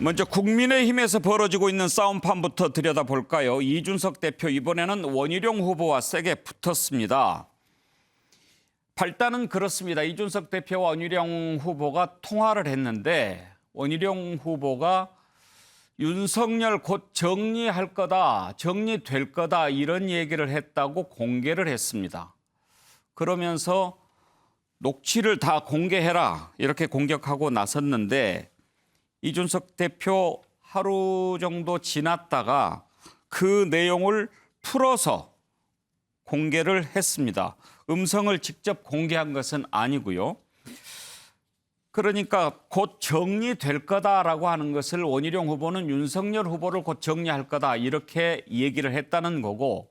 먼저 국민의힘에서 벌어지고 있는 싸움판부터 들여다볼까요? 이준석 대표 이번에는 원희룡 후보와 세게 붙었습니다. 발단은 그렇습니다. 이준석 대표와 원희룡 후보가 통화를 했는데 원희룡 후보가 윤석열 곧 정리할 거다, 정리될 거다 이런 얘기를 했다고 공개를 했습니다. 그러면서 녹취를 다 공개해라 이렇게 공격하고 나섰는데 이준석 대표 하루 정도 지났다가 그 내용을 풀어서 공개를 했습니다. 음성을 직접 공개한 것은 아니고요. 그러니까 곧 정리될 거다라고 하는 것을 원희룡 후보는 윤석열 후보를 곧 정리할 거다 이렇게 얘기를 했다는 거고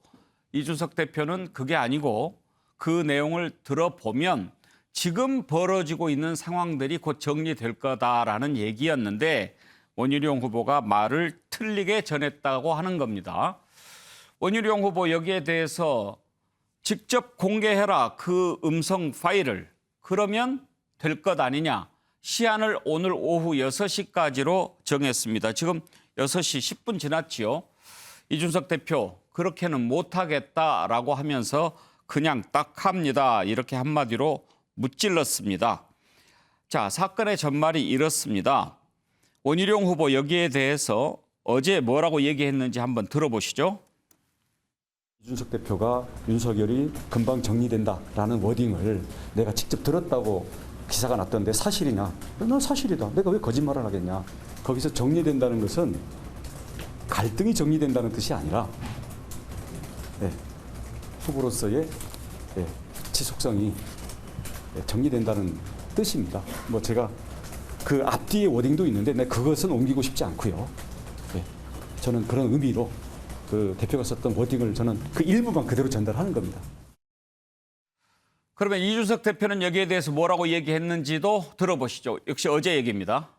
이준석 대표는 그게 아니고 그 내용을 들어보면 지금 벌어지고 있는 상황들이 곧 정리될 거다라는 얘기였는데 원희룡 후보가 말을 틀리게 전했다고 하는 겁니다. 원희룡 후보 여기에 대해서 직접 공개해라 그 음성 파일을. 그러면 될 것 아니냐. 시한을 오늘 오후 6시까지로 정했습니다. 지금 6시 10분 지났지요. 이준석 대표 그렇게는 못하겠다라고 하면서 그냥 딱 합니다. 이렇게 한마디로 무찔렀습니다. 자, 사건의 전말이 이렇습니다. 원희룡 후보 여기에 대해서 어제 뭐라고 얘기했는지 한번 들어보시죠. 이준석 대표가 윤석열이 금방 정리된다라는 워딩을 내가 직접 들었다고 기사가 났던데 사실이냐? 난 사실이다. 내가 왜 거짓말을 하겠냐? 거기서 정리된다는 것은 갈등이 정리된다는 뜻이 아니라 후보로서의 지속성이 정리된다는 뜻입니다. 뭐 제가 그 앞뒤의 워딩도 있는데 그것은 옮기고 싶지 않고요. 저는 그런 의미로 그 대표가 썼던 워딩을 저는 그 일부만 그대로 전달하는 겁니다. 그러면 이준석 대표는 여기에 대해서 뭐라고 얘기했는지도 들어보시죠. 역시 어제 얘기입니다.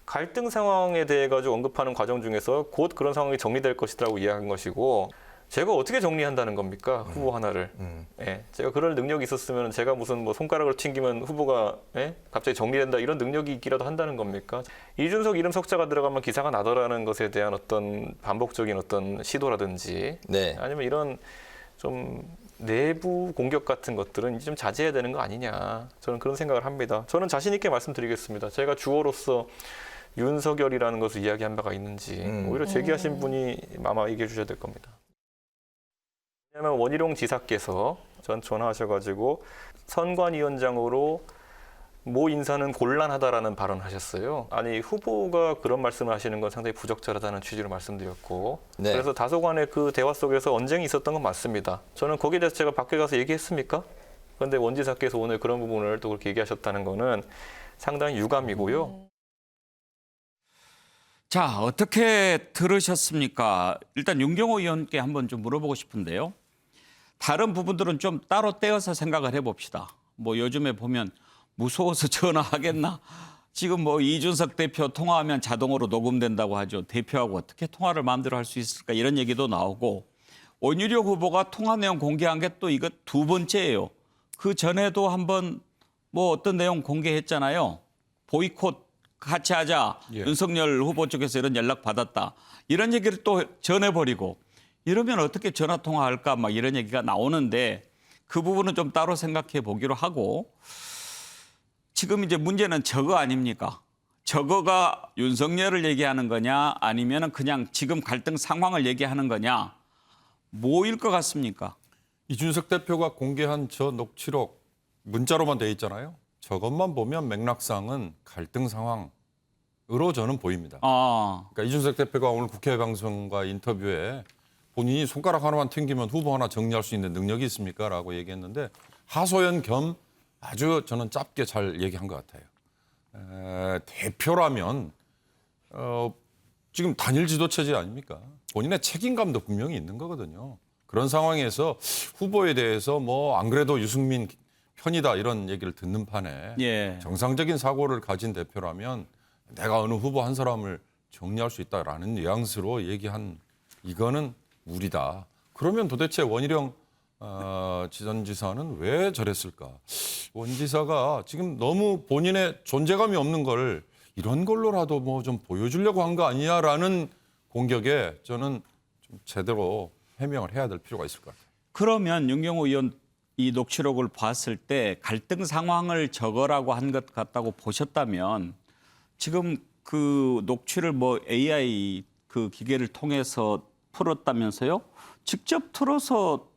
갈등 상황에 대해 가지고 언급하는 과정 중에서 곧 그런 상황이 정리될 것이라고 이야기한 것이고 제가 어떻게 정리한다는 겁니까? 후보 하나를. 예, 제가 그럴 능력이 있었으면 제가 무슨 뭐 손가락을 튕기면 후보가 갑자기 정리된다 이런 능력이 있기라도 한다는 겁니까? 이준석 이름 석자가 들어가면 기사가 나더라는 것에 대한 어떤 반복적인 어떤 시도라든지 아니면 이런 좀 내부 공격 같은 것들은 이제 좀 자제해야 되는 거 아니냐. 저는 그런 생각을 합니다. 저는 자신 있게 말씀드리겠습니다. 제가 주어로서 윤석열이라는 것을 이야기한 바가 있는지 오히려 제기하신 분이 아마 얘기해 주셔야 될 겁니다. 왜냐하면 원희룡 지사께서 전 전화하셔가지고 선관위원장으로 모 인사는 곤란하다라는 발언을 하셨어요. 아니 후보가 그런 말씀을 하시는 건 상당히 부적절하다는 취지로 말씀드렸고 그래서 다소간의 그 대화 속에서 언쟁이 있었던 건 맞습니다. 저는 거기에 대해서 제가 밖에 가서 얘기했습니까? 그런데 원 지사께서 오늘 그런 부분을 또 그렇게 얘기하셨다는 거는 상당히 유감이고요. 자, 어떻게 들으셨습니까? 일단 윤경호 의원께 한번 좀 물어보고 싶은데요. 다른 부분들은 좀 따로 떼어서 생각을 해봅시다. 뭐 요즘에 보면 무서워서 전화하겠나? 지금 뭐 이준석 대표 통화하면 자동으로 녹음된다고 하죠. 대표하고 어떻게 통화를 마음대로 할 수 있을까? 이런 얘기도 나오고 원희룡 후보가 통화 내용 공개한 게 또 이거 두 번째예요. 그 전에도 한번 뭐 어떤 내용 공개했잖아요. 보이콧 같이 하자. 윤석열 후보 쪽에서 이런 연락 받았다. 이런 얘기를 또 전해버리고 이러면 어떻게 전화 통화할까? 막 이런 얘기가 나오는데 그 부분은 좀 따로 생각해 보기로 하고 지금 이제 문제는 저거 아닙니까? 저거가 윤석열을 얘기하는 거냐 아니면 그냥 지금 갈등 상황을 얘기하는 거냐 뭐일 것 같습니까? 이준석 대표가 공개한 저 녹취록 문자로만 돼 있잖아요. 저것만 보면 맥락상은 갈등 상황으로 저는 보입니다. 그러니까 이준석 대표가 오늘 국회 방송과 인터뷰에 본인이 손가락 하나만 튕기면 후보 하나 정리할 수 있는 능력이 있습니까? 라고 얘기했는데 하소연 겸 아주 저는 짧게 잘 얘기한 것 같아요. 대표라면 지금 단일 지도 체제 아닙니까? 본인의 책임감도 분명히 있는 거거든요. 그런 상황에서 후보에 대해서 뭐 안 그래도 유승민 편이다 이런 얘기를 듣는 판에 정상적인 사고를 가진 대표라면 내가 어느 후보 한 사람을 정리할 수 있다라는 뉘앙스로 얘기한 이거는 무리다. 그러면 도대체 원희룡 전 지사는 왜 저랬을까? 원 지사가 지금 너무 본인의 존재감이 없는 걸 이런 걸로라도 뭐 좀 보여주려고 한 거 아니냐라는 공격에 저는 좀 제대로 해명을 해야 될 필요가 있을 것 같아요. 그러면 윤경호 의원 이 녹취록을 봤을 때 갈등 상황을 적어라고 한 것 같다고 보셨다면 지금 그 녹취를 뭐 AI 그 기계를 통해서 풀었다면서요? 직접 틀어서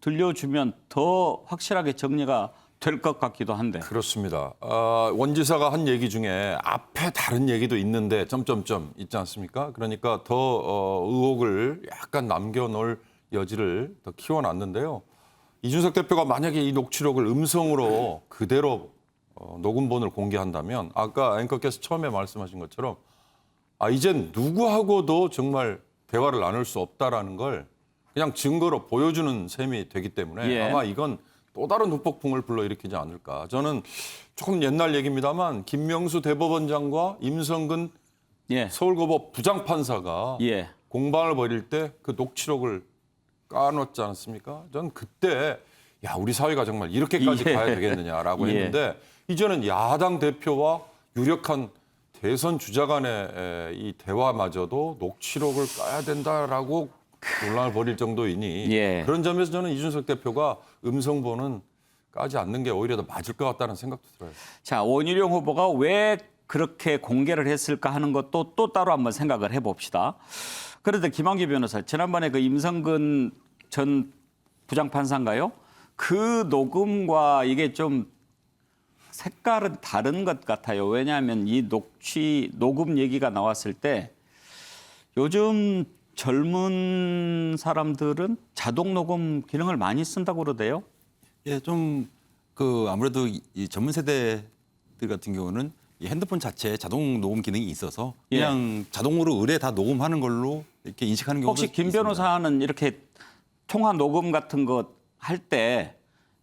들려주면 더 확실하게 정리가 될 것 같기도 한데. 그렇습니다. 원지사가 한 얘기 중에 앞에 다른 얘기도 있는데 점점점 있지 않습니까? 그러니까 더 의혹을 약간 남겨놓을 여지를 더 키워놨는데요. 이준석 대표가 만약에 이 녹취록을 음성으로 그대로 녹음본을 공개한다면 아까 앵커께서 처음에 말씀하신 것처럼 이젠 누구하고도 정말 대화를 나눌 수 없다라는 걸 그냥 증거로 보여주는 셈이 되기 때문에 예. 아마 이건 또 다른 후폭풍을 불러일으키지 않을까. 저는 조금 옛날 얘기입니다만 김명수 대법원장과 임성근 예. 서울고법 부장판사가 예. 공방을 벌일 때 그 녹취록을 까놓지 않았습니까? 전 그때 야 우리 사회가 정말 이렇게까지 예. 가야 되겠느냐라고 예. 했는데 이제는 야당 대표와 유력한 대선 주자 간의 이 대화마저도 녹취록을 까야 된다라고 논란을 벌일 정도이니 예. 그런 점에서 저는 이준석 대표가 음성본은 까지 않는 게 오히려 더 맞을 것 같다는 생각도 들어요. 자, 원희룡 후보가 왜 그렇게 공개를 했을까 하는 것도 또 따로 한번 생각을 해봅시다. 그런데 김한기 변호사, 지난번에 그 임성근 전 부장판사인가요? 그 녹음과 이게 좀 색깔은 다른 것 같아요. 왜냐하면 이 녹음 얘기가 나왔을 때 요즘 젊은 사람들은 자동 녹음 기능을 많이 쓴다고 그러대요. 예, 좀 아무래도 이 전문 세대들 같은 경우는 이 핸드폰 자체에 자동 녹음 기능이 있어서 그냥 자동으로 의뢰 다 녹음하는 걸로 이렇게 인식하는 경우도 혹시 김 있습니다. 변호사는 이렇게 통화 녹음 같은 거 할 때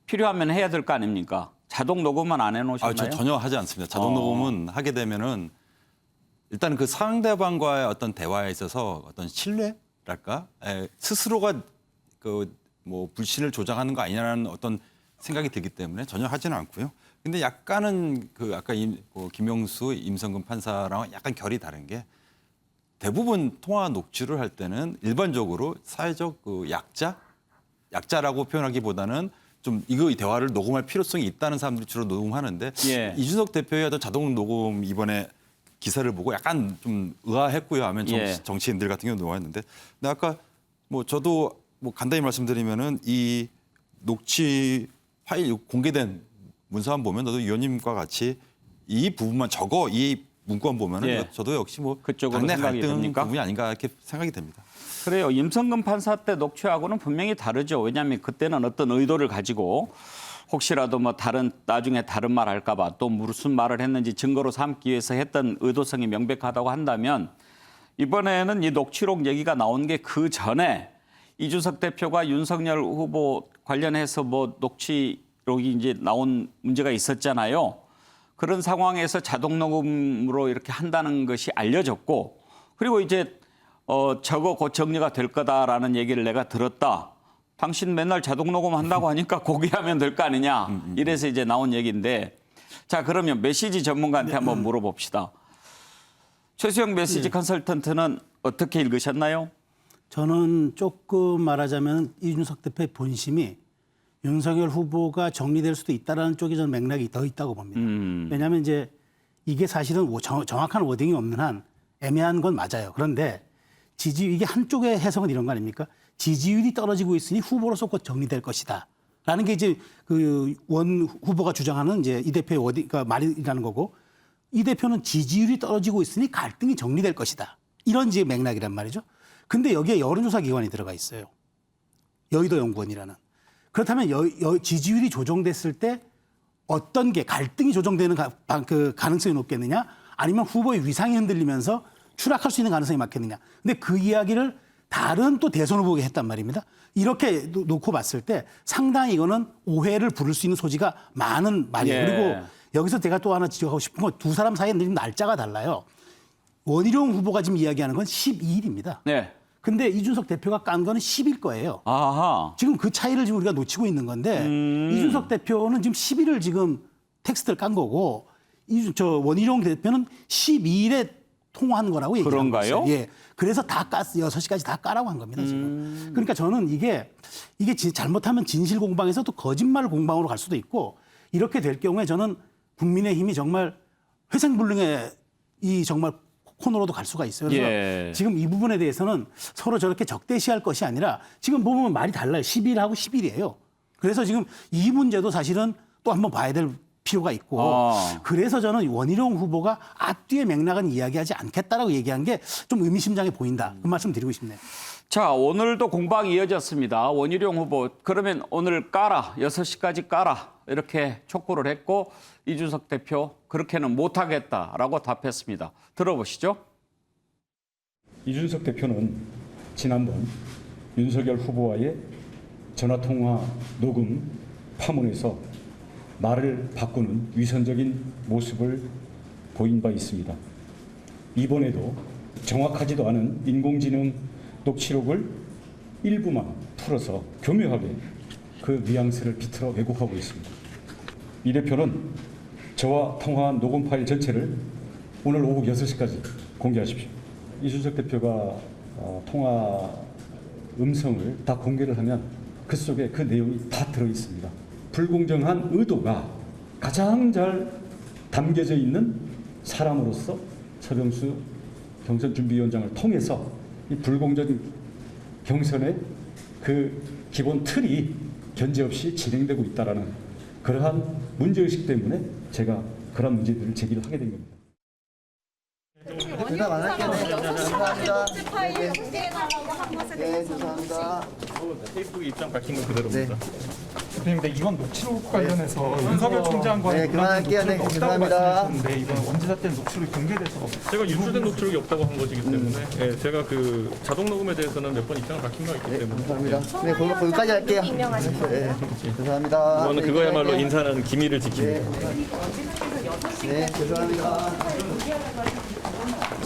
필요하면 해야 될 거 아닙니까? 자동 녹음은 안 해놓으셨나요? 저 전혀 하지 않습니다. 자동 녹음은 하게 되면은 일단 그 상대방과의 어떤 대화에 있어서 어떤 신뢰랄까 스스로가 그 뭐 불신을 조장하는 거 아니냐는 어떤 생각이 들기 때문에 전혀 하지는 않고요. 근데 약간은 그 아까 김명수, 임성근 판사랑 약간 결이 다른 게 대부분 통화 녹취를 할 때는 일반적으로 사회적 그 약자라고 표현하기보다는 좀 이 대화를 녹음할 필요성이 있다는 사람들이 주로 녹음하는데 예. 이준석 대표의 어떤 자동 녹음 이번에 기사를 보고 약간 좀 의아했고요. 하면 정치인들 같은 경우 의아했는데 근데 아까 뭐 저도 뭐 간단히 말씀드리면은 이 녹취 파일 공개된 문서만 보면 저도 위원님과 같이 이 부분만 이 문구만 보면은 저도 역시 뭐 그쪽으로 당내 생각이 갈등 됩니까? 부분이 아닌가 이렇게 생각이 됩니다. 그래요. 임성근 판사 때 녹취하고는 분명히 다르죠. 왜냐하면 그때는 어떤 의도를 가지고 혹시라도 뭐 나중에 다른 말 할까 봐 또 무슨 말을 했는지 증거로 삼기 위해서 했던 의도성이 명백하다고 한다면 이번에는 이 녹취록 얘기가 나온 게 그 전에 이준석 대표가 윤석열 후보 관련해서 뭐 녹취록이 이제 나온 문제가 있었잖아요. 그런 상황에서 자동 녹음으로 이렇게 한다는 것이 알려졌고 그리고 이제 저거 곧 정리가 될 거다라는 얘기를 내가 들었다. 당신 맨날 자동 녹음한다고 하니까 고기하면 될 거 아니냐. 이래서 이제 나온 얘기인데 자 그러면 메시지 전문가한테 한번 물어봅시다. 최수영 메시지 컨설턴트는 어떻게 읽으셨나요? 저는 조금 말하자면 이준석 대표의 본심이 윤석열 후보가 정리될 수도 있다라는 쪽에 저는 맥락이 더 있다고 봅니다. 왜냐하면 이제 이게 사실은 정확한 워딩이 없는 한 애매한 건 맞아요. 그런데 이게 한쪽의 해석은 이런 거 아닙니까? 지지율이 떨어지고 있으니 후보로서 곧 정리될 것이다. 라는 게 이제 그 원 후보가 주장하는 이제 이 대표의 그러니까 말이라는 거고 이 대표는 지지율이 떨어지고 있으니 갈등이 정리될 것이다. 이런 이제 맥락이란 말이죠. 근데 여기에 여론조사 기관이 들어가 있어요. 여의도 연구원이라는. 그렇다면 지지율이 조정됐을 때 어떤 게 갈등이 조정되는 그 가능성이 높겠느냐? 아니면 후보의 위상이 흔들리면서 추락할 수 있는 가능성이 많겠느냐? 근데 그 이야기를 다른 또 대선 후보가 했단 말입니다. 이렇게 놓고 봤을 때 상당히 이거는 오해를 부를 수 있는 소지가 많은 말이에요. 그리고 여기서 제가 또 하나 지적하고 싶은 건 두 사람 사이에 지금 날짜가 달라요. 원희룡 후보가 지금 이야기하는 건 12일입니다. 네. 근데 이준석 대표가 깐 거는 10일 거예요. 아하. 지금 그 차이를 지금 우리가 놓치고 있는 건데 이준석 대표는 지금 10일을 지금 텍스트를 깐 거고 원희룡 대표는 12일에 통화한 거라고 얘기한 거예요. 그런가요? 예. 그래서 다 6시까지 다 까라고 한 겁니다, 지금. 그러니까 저는 이게 잘못하면 진실 공방에서 또 거짓말 공방으로 갈 수도 있고 이렇게 될 경우에 저는 국민의힘이 정말 회생불능의 이 정말 코너로도 갈 수가 있어요. 그래서 예. 지금 이 부분에 대해서는 서로 저렇게 적대시할 것이 아니라 지금 보면 말이 달라요. 10일하고 10일이에요. 그래서 지금 이 문제도 사실은 또 한번 봐야 될 필요가 있고 그래서 저는 원희룡 후보가 앞뒤의 맥락은 이야기하지 않겠다라고 얘기한 게 좀 의미심장해 보인다. 그 말씀 드리고 싶네요. 자, 오늘도 공방이 이어졌습니다. 원희룡 후보, 그러면 오늘 까라, 6시까지 까라 이렇게 촉구를 했고 이준석 대표 그렇게는 못하겠다라고 답했습니다. 들어보시죠. 이준석 대표는 지난번 윤석열 후보와의 전화통화 녹음 파문에서 말을 바꾸는 위선적인 모습을 보인 바 있습니다. 이번에도 정확하지도 않은 인공지능 녹취록을 일부만 풀어서 교묘하게 그 뉘앙스를 비틀어 왜곡하고 있습니다. 이 대표는 저와 통화한 녹음 파일 전체를 오늘 오후 6시까지 공개하십시오. 이준석 대표가 통화 음성을 다 공개를 하면 그 속에 그 내용이 다 들어 있습니다. 불공정한 의도가 가장 잘 담겨져 있는 사람으로서 서병수 경선준비위원장을 통해서 이 불공정 경선의 그 기본 틀이 견제 없이 진행되고 있다라는 그러한 문제의식 때문에 제가 그런 문제들을 제기를 하게 된 겁니다. 대답 안 할게요. 네, 감사합니다. 파일 공개해달라고 한 것에 대해서 죄송합니다. 페이스북 입장 밝힌 건 그대로입니다. 대표님, 근데 이건 녹취록 관련해서 윤석열 총장과의 네, 그만할게요. 네, 없다고 죄송합니다. 말씀하셨는데 이번 원지사 때 녹취록이 공개돼서 제가 유출된 녹취록이 없다고 한 것이기 때문에 예, 제가 그 자동 녹음에 대해서는 몇 번 입장을 밝힌 바 있기 때문에 감사합니다. 네, 거기까지 할게요. 네, 죄송합니다. 이거는 네, 그거야말로 할게요. 인사는 기밀을 지킵니다. 네, 죄송합니다.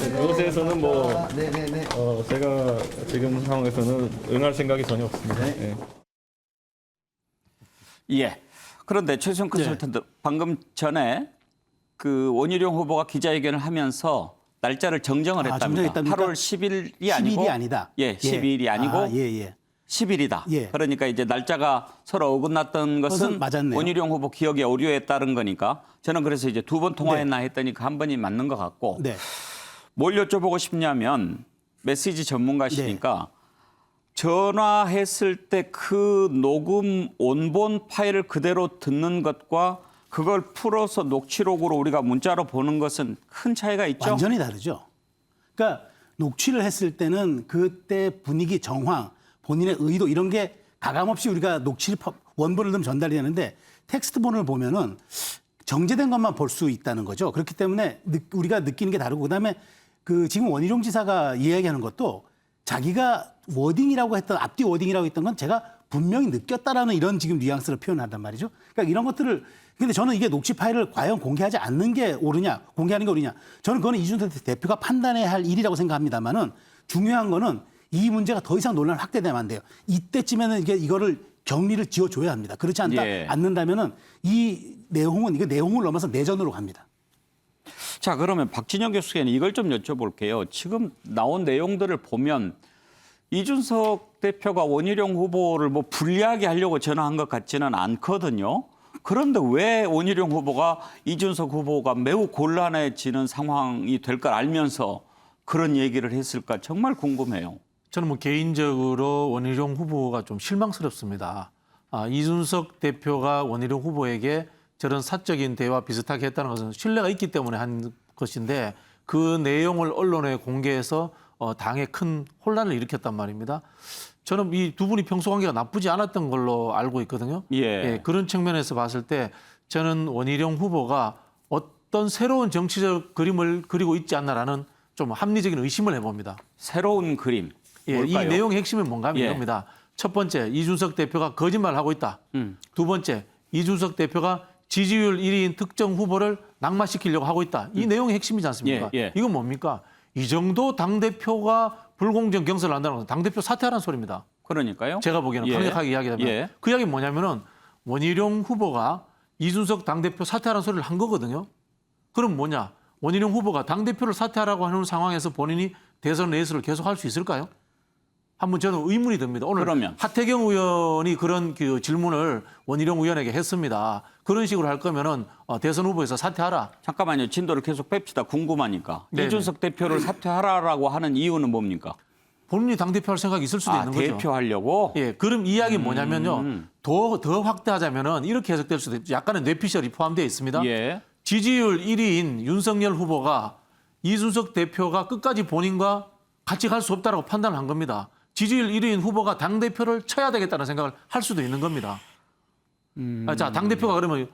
그것에서는 뭐 네네네. 제가 지금 상황에서는 응할 생각이 전혀 없습니다. 예. 예. 그런데 최수영 컨설턴트 방금 전에 그 원희룡 후보가 기자회견을 하면서 날짜를 정정을 했답니다. 정정했답니까? 8월 10일이 아니고 10일이 아니다. 예, 12일이 아니고 예. 10일이다. 예. 그러니까 이제 날짜가 서로 어긋났던 것은 그것은 맞았네요. 원희룡 후보 기억의 오류에 따른 거니까 저는 그래서 이제 2번 통화했나 했더니 그 한 번이 맞는 것 같고 네. 뭘 여쭤보고 싶냐면 메시지 전문가시니까 전화했을 때 그 녹음 원본 파일을 그대로 듣는 것과 그걸 풀어서 녹취록으로 우리가 문자로 보는 것은 큰 차이가 있죠? 완전히 다르죠. 그러니까 녹취를 했을 때는 그때 분위기 정황, 본인의 의도 이런 게 가감없이 우리가 녹취를 원본을 넣으면 전달이 되는데 텍스트본을 보면은 정제된 것만 볼 수 있다는 거죠. 그렇기 때문에 우리가 느끼는 게 다르고 그다음에 그 지금 원희룡 지사가 이야기하는 것도 자기가 워딩이라고 했던 앞뒤 워딩이라고 했던 건 제가 분명히 느꼈다라는 이런 지금 뉘앙스를 표현한단 말이죠. 그러니까 이런 것들을 근데 저는 이게 녹취 파일을 과연 공개하지 않는 게 옳으냐, 공개하는 게 옳으냐. 저는 그거는 이준석 대표가 판단해야 할 일이라고 생각합니다만은 중요한 거는 이 문제가 더 이상 논란 확대되면 안 돼요. 이때쯤에는 이거를 격리를 지어줘야 합니다. 그렇지 않는다면은 이 내용은 이거 내용을 넘어서 내전으로 갑니다. 자, 그러면 박진영 교수께는 이걸 좀 여쭤볼게요. 지금 나온 내용들을 보면 이준석 대표가 원희룡 후보를 뭐 불리하게 하려고 전화한 것 같지는 않거든요. 그런데 왜 원희룡 후보가 이준석 후보가 매우 곤란해지는 상황이 될 걸 알면서 그런 얘기를 했을까 정말 궁금해요. 저는 뭐 개인적으로 원희룡 후보가 좀 실망스럽습니다. 이준석 대표가 원희룡 후보에게 저런 사적인 대화 비슷하게 했다는 것은 신뢰가 있기 때문에 한 것인데 그 내용을 언론에 공개해서 당에 큰 혼란을 일으켰단 말입니다. 저는 이 두 분이 평소 관계가 나쁘지 않았던 걸로 알고 있거든요. 예. 그런 측면에서 봤을 때 저는 원희룡 후보가 어떤 새로운 정치적 그림을 그리고 있지 않나라는 좀 합리적인 의심을 해봅니다. 새로운 그림. 이 뭘까요? 내용의 핵심은 뭔가 하면 예. 이겁니다. 첫 번째, 이준석 대표가 거짓말을 하고 있다. 두 번째, 이준석 대표가 지지율 1위인 특정 후보를 낙마시키려고 하고 있다. 이 내용의 핵심이지 않습니까? 예. 이건 뭡니까? 이 정도 당대표가 불공정 경선을 한다는 것은 당대표 사퇴하라는 소리입니다. 그러니까요. 제가 보기에는 예. 강력하게 이야기하면 예. 그 이야기는 뭐냐면은 원희룡 후보가 이준석 당대표 사퇴하라는 소리를 한 거거든요. 그럼 뭐냐? 원희룡 후보가 당대표를 사퇴하라고 하는 상황에서 본인이 대선 레이스를 계속할 수 있을까요? 한번 저는 의문이 듭니다. 오늘 그러면 하태경 의원이 그런 그 질문을 원희룡 의원에게 했습니다. 그런 식으로 할 거면은 대선 후보에서 사퇴하라. 잠깐만요. 진도를 계속 뺍시다. 궁금하니까. 네네. 이준석 대표를 사퇴하라라고 하는 이유는 뭡니까? 본인이 당대표 할 생각이 있을 수도 있는 거죠. 대표하려고? 예, 그럼 이야기는 뭐냐면요. 더 확대하자면은 이렇게 해석될 수도 있죠. 약간의 뇌피셜이 포함되어 있습니다. 예. 지지율 1위인 윤석열 후보가 이준석 대표가 끝까지 본인과 같이 갈 수 없다라고 판단한 겁니다. 지지율 1위인 후보가 당대표를 쳐야 되겠다는 생각을 할 수도 있는 겁니다. 자, 당대표가 그러면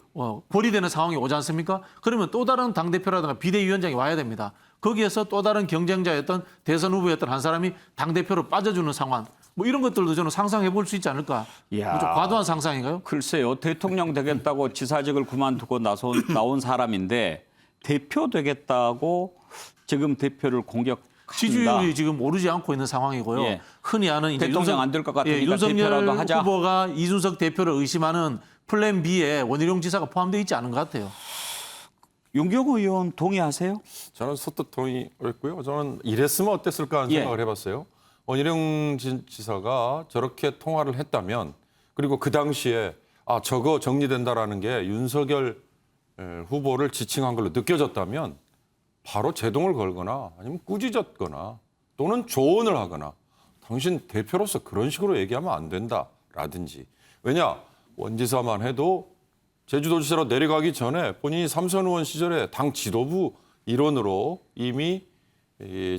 고리되는 상황이 오지 않습니까? 그러면 또 다른 당대표라든가 비대위원장이 와야 됩니다. 거기에서 또 다른 경쟁자였던 대선 후보였던 한 사람이 당대표로 빠져주는 상황. 뭐 이런 것들도 저는 상상해 볼 수 있지 않을까. 이야. 좀 과도한 상상인가요? 글쎄요. 대통령 되겠다고 지사직을 그만두고 나온 사람인데 대표 되겠다고 지금 대표를 공격한다. 지지율이 지금 오르지 않고 있는 상황이고요. 예. 흔히 아는 이제 대통령 안 될 것 같으니까 윤석열 대표라도 하자. 후보가 이준석 대표를 의심하는 플랜 B에 원희룡 지사가 포함되어 있지 않은 것 같아요. 윤경호 의원 동의하세요? 저는 소뜻 동의했고요. 저는 이랬으면 어땠을까 하는 예. 생각을 해봤어요. 원희룡 지사가 저렇게 통화를 했다면 그리고 그 당시에 저거 정리된다라는 게 윤석열 후보를 지칭한 걸로 느껴졌다면 바로 제동을 걸거나 아니면 꾸짖었거나 또는 조언을 하거나 당신 대표로서 그런 식으로 얘기하면 안 된다라든지. 왜냐? 원 지사만 해도 제주도지사로 내려가기 전에 본인이 삼선 의원 시절에 당 지도부 일원으로 이미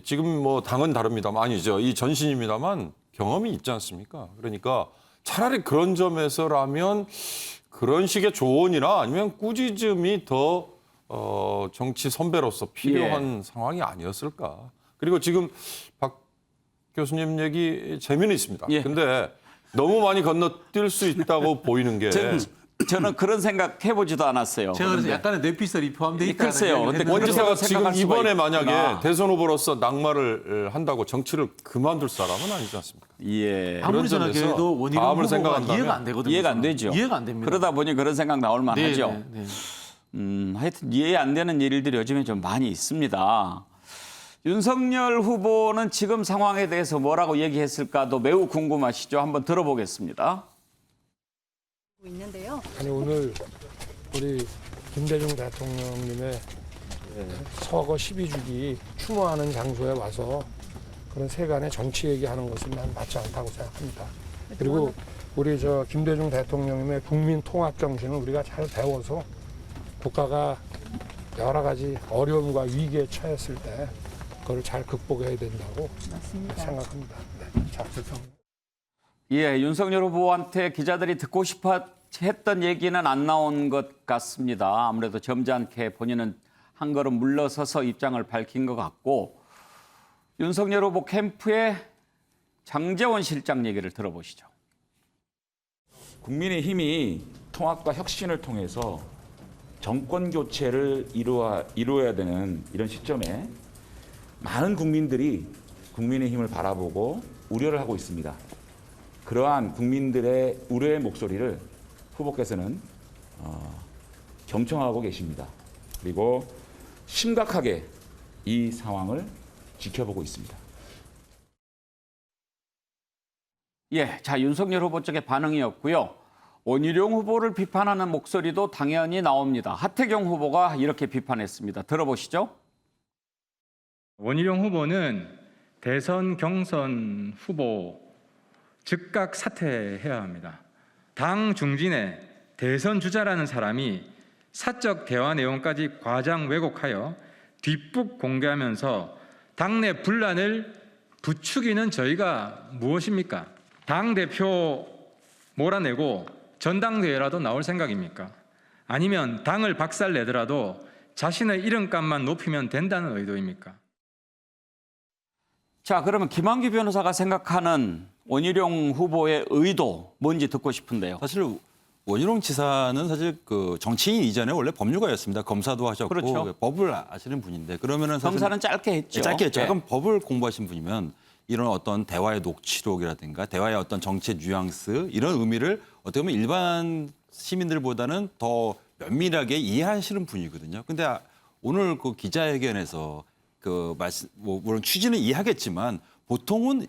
지금 뭐 당은 다릅니다만 아니죠. 이 전신입니다만 경험이 있지 않습니까? 그러니까 차라리 그런 점에서라면 그런 식의 조언이나 아니면 꾸짖음이 더 정치 선배로서 필요한 상황이 아니었을까. 그리고 지금 박 교수님 얘기 재미는 있습니다. 예. 근데 너무 많이 건너뛸 수 있다고 보이는 게 저는 그런 생각 해보지도 않았어요. 제가 그래서 약간의 뇌피셜이 포함되어 있다는 글쎄요. 얘기를 근데 했는데 원 지사가 지금 생각할 수가 이번에 있구나. 만약에 대선 후보로서 낙마를 한다고 정치를 그만둘 사람은 아니지 않습니까? 예. 아무리 그런 점에서 생각해도 원희룡 다음을 후보가 생각한다면 이해가 안 되거든요. 이해가 안 저는. 되죠. 이해가 안 됩니다. 그러다 보니 그런 생각 나올 만하죠. 네. 하여튼 이해 안 되는 일들이 요즘에 좀 많이 있습니다. 윤석열 후보는 지금 상황에 대해서 뭐라고 얘기했을까도 매우 궁금하시죠? 한번 들어보겠습니다. 있는데요. 아니 오늘 우리 김대중 대통령님의 서거 12주기 추모하는 장소에 와서 그런 세간의 정치 얘기하는 것은 난 맞지 않다고 생각합니다. 그리고 우리 김대중 대통령님의 국민 통합 정신을 우리가 잘 배워서 국가가 여러 가지 어려움과 위기에 처했을 때 그걸 잘 극복해야 된다고 생각합니다. 네, 자, 죄송합니다. 예, 윤석열 후보한테 기자들이 듣고 싶어 했던 얘기는 안 나온 것 같습니다. 아무래도 점잖게 본인은 한 걸음 물러서서 입장을 밝힌 것 같고 윤석열 후보 캠프의 장제원 실장 얘기를 들어보시죠. 국민의힘이 통합과 혁신을 통해서 정권 교체를 이루어야 되는 이런 시점에 많은 국민들이 국민의힘을 바라보고 우려를 하고 있습니다. 그러한 국민들의 우려의 목소리를 후보께서는 경청하고 계십니다. 그리고 심각하게 이 상황을 지켜보고 있습니다. 예, 자 윤석열 후보 쪽의 반응이었고요. 원희룡 후보를 비판하는 목소리도 당연히 나옵니다. 하태경 후보가 이렇게 비판했습니다. 들어보시죠. 원희룡 후보는 대선 경선 후보 즉각 사퇴해야 합니다. 당 중진의 대선 주자라는 사람이 사적 대화 내용까지 과장 왜곡하여 뒷북 공개하면서 당내 분란을 부추기는 저희가 무엇입니까? 당대표 몰아내고 전당대회라도 나올 생각입니까? 아니면 당을 박살내더라도 자신의 이름값만 높이면 된다는 의도입니까? 자, 그러면 김한규 변호사가 생각하는 원희룡 후보의 의도 뭔지 듣고 싶은데요. 사실 원희룡 지사는 사실 그 정치인 이전에 원래 법률가였습니다. 검사도 하셨고 그렇죠. 법을 아시는 분인데 그러면은 사실 검사는 짧게 했죠. 짧게 했죠. 네. 그럼 법을 공부하신 분이면 이런 어떤 대화의 녹취록이라든가 대화의 어떤 정치 뉘앙스 이런 의미를 어떻게 보면 일반 시민들보다는 더 면밀하게 이해하시는 분이거든요. 근데 오늘 그 기자회견에서 그 말씀, 뭐 물론 취지는 이해하겠지만 보통은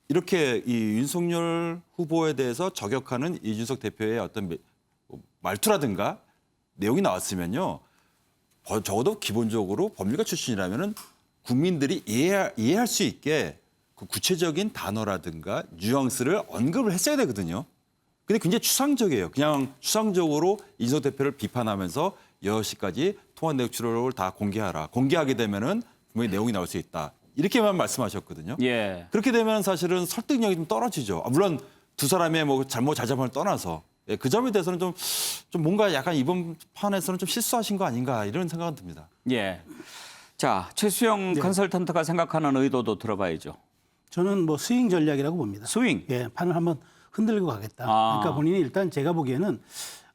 이렇게 이 윤석열 후보에 대해서 저격하는 이준석 대표의 어떤 말투라든가 내용이 나왔으면요, 적어도 기본적으로 법률가 출신이라면은 국민들이 이해할 수 있게 그 구체적인 단어라든가 뉘앙스를 언급을 했어야 되거든요. 근데 굉장히 추상적이에요. 그냥 추상적으로 이준석 대표를 비판하면서 6시까지 통화 내역치료를 다 공개하라. 공개하게 되면은 분명히 내용이 나올 수 있다. 이렇게만 말씀하셨거든요. 예. 그렇게 되면 사실은 설득력이 좀 떨어지죠. 물론 두 사람의 뭐 잘못 자잘못을 떠나서 그 점에 대해서는 좀 뭔가 약간 이번 판에서는 좀 실수하신 거 아닌가 이런 생각은 듭니다. 예. 자, 최수영 컨설턴트가 생각하는 의도도 들어봐야죠. 저는 뭐 스윙 전략이라고 봅니다. 스윙. 예, 판을 한번 흔들고 가겠다. 아. 그러니까 본인이 일단 제가 보기에는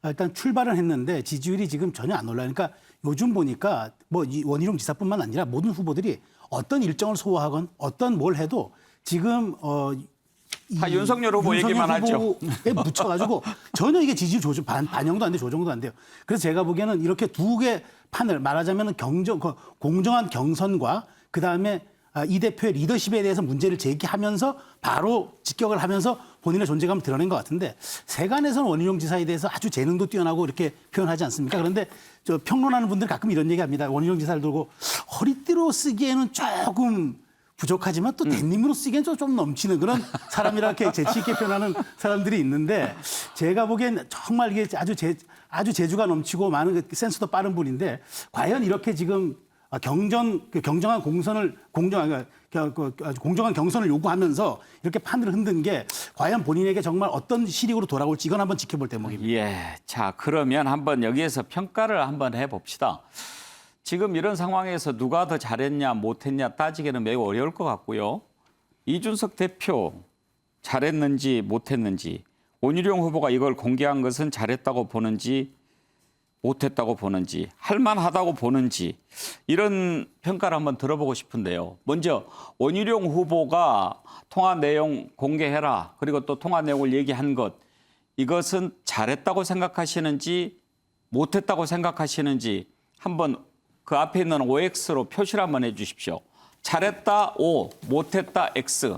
일단 출발은 했는데 지지율이 지금 전혀 안 올라요. 그러니까 요즘 보니까 뭐 원희룡 지사뿐만 아니라 모든 후보들이 어떤 일정을 소화하건 어떤 뭘 해도 지금 다 윤석열 후보 얘기만 하죠. 후보에 묻혀가지고 전혀 이게 지지율 조정 반영도 안 돼, 조정도 안 돼요. 그래서 제가 보기에는 이렇게 두 개 판을 말하자면 공정한 경선과 그 다음에 이 대표의 리더십에 대해서 문제를 제기하면서 바로 직격을 하면서 본인의 존재감을 드러낸 것 같은데 세간에서는 원희룡 지사에 대해서 아주 재능도 뛰어나고 이렇게 표현하지 않습니까? 그런데 저 평론하는 분들 가끔 이런 얘기합니다. 원희룡 지사를 두고 허리띠로 쓰기에는 조금 부족하지만 또 대님으로 쓰기엔 좀 넘치는 그런 사람이라 이렇게 재치 있게 표현하는 사람들이 있는데 제가 보기엔 정말 이게 아주 재주가 넘치고 많은 센스도 빠른 분인데 과연 이렇게 지금 공정한 경선을 요구하면서 이렇게 판을 흔든 게 과연 본인에게 정말 어떤 실익으로 돌아올지 이건 한번 지켜볼 대목입니다. 예. 자, 그러면 한번 여기에서 평가를 한번 해봅시다. 지금 이런 상황에서 누가 더 잘했냐 못했냐 따지기는 매우 어려울 것 같고요. 이준석 대표 잘했는지 못했는지, 원희룡 후보가 이걸 공개한 것은 잘했다고 보는지 못했다고 보는지, 할만하다고 보는지 이런 평가를 한번 들어보고 싶은데요. 먼저 원희룡 후보가 통화 내용 공개해라, 그리고 또 통화 내용을 얘기한 것, 이것은 잘했다고 생각하시는지 못했다고 생각하시는지 한번 그 앞에 있는 OX로 표시를 한번 해 주십시오. 잘했다 O, 못했다 X.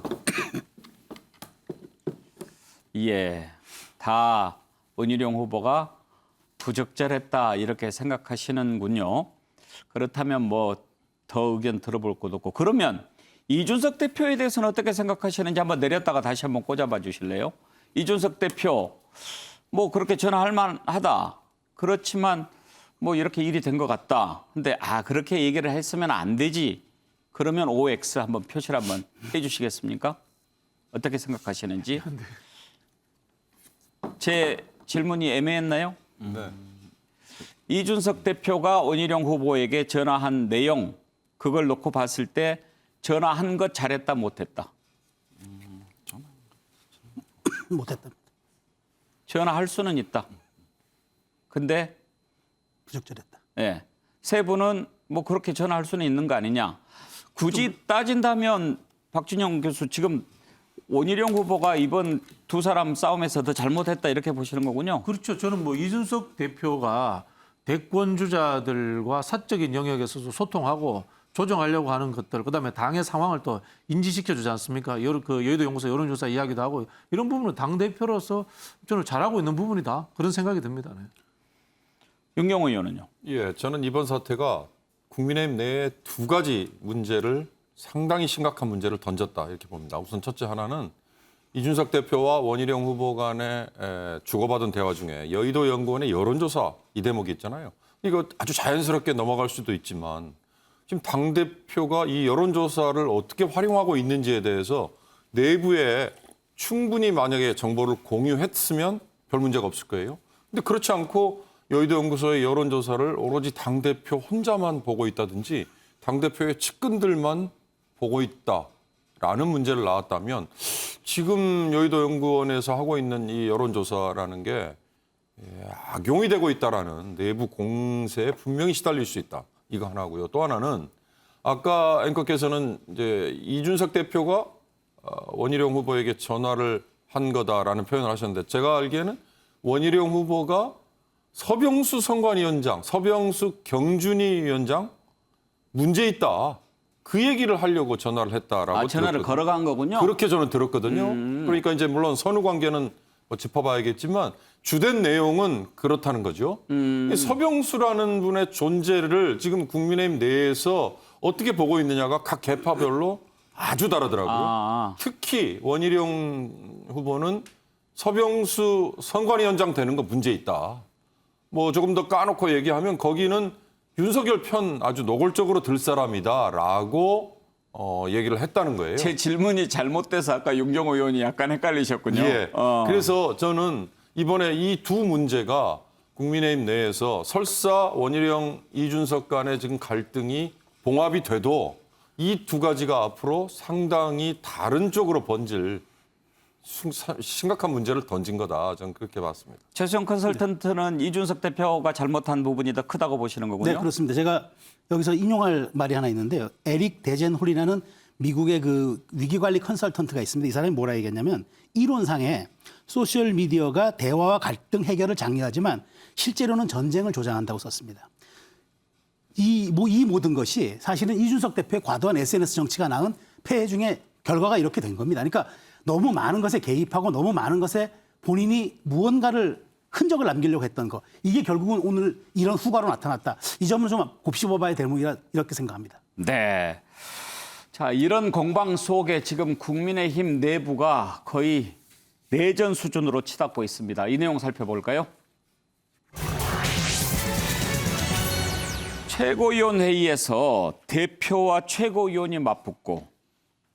예, 다 원희룡 후보가 부적절했다 이렇게 생각하시는군요. 그렇다면 뭐 더 의견 들어볼 것도 없고, 그러면 이준석 대표에 대해서는 어떻게 생각하시는지 한번 내렸다가 다시 한번 꽂아봐 주실래요? 이준석 대표 뭐 그렇게 전화할 만하다. 그렇지만 뭐 이렇게 일이 된 것 같다. 근데 그렇게 얘기를 했으면 안 되지. 그러면 OX 한번 표시를 한번 해 주시겠습니까? 어떻게 생각하시는지. 제 질문이 애매했나요? 네. 이준석 대표가 원희룡 후보에게 전화한 내용, 그걸 놓고 봤을 때 전화한 것 잘했다 못했다. 못했다. 전화할 수는 있다. 근데 부적절했다. 예, 세 분은 뭐 그렇게 전화할 수는 있는 거 아니냐. 굳이 따진다면 박준영 교수, 지금 원희룡 후보가 이번 두 사람 싸움에서 더 잘못했다 이렇게 보시는 거군요. 그렇죠. 저는 뭐 이준석 대표가 대권 주자들과 사적인 영역에서도 소통하고 조정하려고 하는 것들, 그다음에 당의 상황을 또 인지시켜 주지 않습니까? 그 여의도 연구소 여론조사 이야기도 하고 이런 부분은 당 대표로서 저는 잘하고 있는 부분이다, 그런 생각이 듭니다. 네. 윤경호 의원은요? 예, 저는 이번 사태가 국민의힘 내에 두 가지 문제를, 상당히 심각한 문제를 던졌다 이렇게 봅니다. 우선 첫째 하나는 이준석 대표와 원희룡 후보 간에 주고받은 대화 중에 여의도 연구원의 여론조사 이 대목이 있잖아요. 이거 아주 자연스럽게 넘어갈 수도 있지만 지금 당대표가 이 여론조사를 어떻게 활용하고 있는지에 대해서 내부에 충분히 만약에 정보를 공유했으면 별 문제가 없을 거예요. 근데 그렇지 않고 여의도 연구소의 여론조사를 오로지 당대표 혼자만 보고 있다든지 당대표의 측근들만 보고 있다라는 문제를 낳았다면 지금 여의도 연구원에서 하고 있는 이 여론조사라는 게 악용이 되고 있다라는 내부 공세에 분명히 시달릴 수 있다. 이거 하나고요. 또 하나는 아까 앵커께서는 이제 이준석 대표가 원희룡 후보에게 전화를 한 거다라는 표현을 하셨는데 제가 알기에는 원희룡 후보가 서병수 선관위원장, 서병수 경준위 위원장 문제 있다. 그 얘기를 하려고 전화를 했다라고 전화를 들었거든요. 걸어간 거군요. 그렇게 저는 들었거든요. 그러니까 이제 물론 선후 관계는 뭐 짚어봐야겠지만 주된 내용은 그렇다는 거죠. 서병수라는 분의 존재를 지금 국민의힘 내에서 어떻게 보고 있느냐가 각 계파별로 아주 다르더라고요. 특히 원희룡 후보는 서병수 선관위원장 되는 거 문제 있다. 뭐 조금 더 까놓고 얘기하면 거기는 윤석열 편 아주 노골적으로 들 사람이다라고 얘기를 했다는 거예요. 제 질문이 잘못돼서 아까 윤경호 의원이 약간 헷갈리셨군요. 예. 그래서 저는 이번에 이 두 문제가 국민의힘 내에서 설사 원희룡, 이준석 간의 지금 갈등이 봉합이 돼도 이 두 가지가 앞으로 상당히 다른 쪽으로 번질 심각한 문제를 던진 거다. 저는 그렇게 봤습니다. 최수영 컨설턴트는 이준석 대표가 잘못한 부분이 더 크다고 보시는 거군요. 네, 그렇습니다. 제가 여기서 인용할 말이 하나 있는데요. 에릭 데젠홀이라는 미국의 그 위기관리 컨설턴트가 있습니다. 이 사람이 뭐라 얘기했냐면 이론상에 소셜 미디어가 대화와 갈등 해결을 장려하지만 실제로는 전쟁을 조장한다고 썼습니다. 이 모든 것이 사실은 이준석 대표의 과도한 SNS 정치가 낳은 폐해 중에 결과가 이렇게 된 겁니다. 그러니까 너무 많은 것에 개입하고 너무 많은 것에 본인이 무언가를 흔적을 남기려고 했던 거. 이게 결국은 오늘 이런 후과로 나타났다. 이 점을 좀 곱씹어봐야 될 대목이라 이렇게 생각합니다. 네. 자, 이런 공방 속에 지금 국민의힘 내부가 거의 내전 수준으로 치닫고 있습니다. 이 내용 살펴볼까요? 최고위원 회의에서 대표와 최고위원이 맞붙고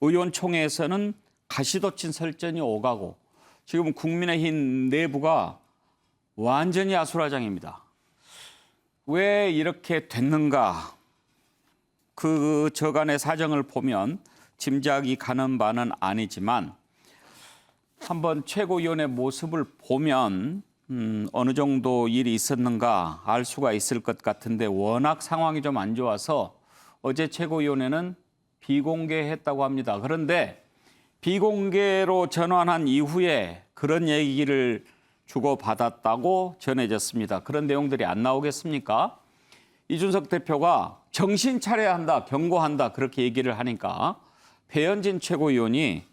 의원총회에서는 가시돋친 설전이 오가고 지금 국민의힘 내부가 완전히 아수라장입니다. 왜 이렇게 됐는가? 그 저간의 사정을 보면 짐작이 가는 바는 아니지만 한번 최고위원의 모습을 보면 어느 정도 일이 있었는가 알 수가 있을 것 같은데 워낙 상황이 좀 안 좋아서 어제 최고위원회는 비공개했다고 합니다. 그런데 비공개로 전환한 이후에 그런 얘기를 주고받았다고 전해졌습니다. 그런 내용들이 안 나오겠습니까? 이준석 대표가 정신 차려야 한다, 경고한다 그렇게 얘기를 하니까 배현진 최고위원이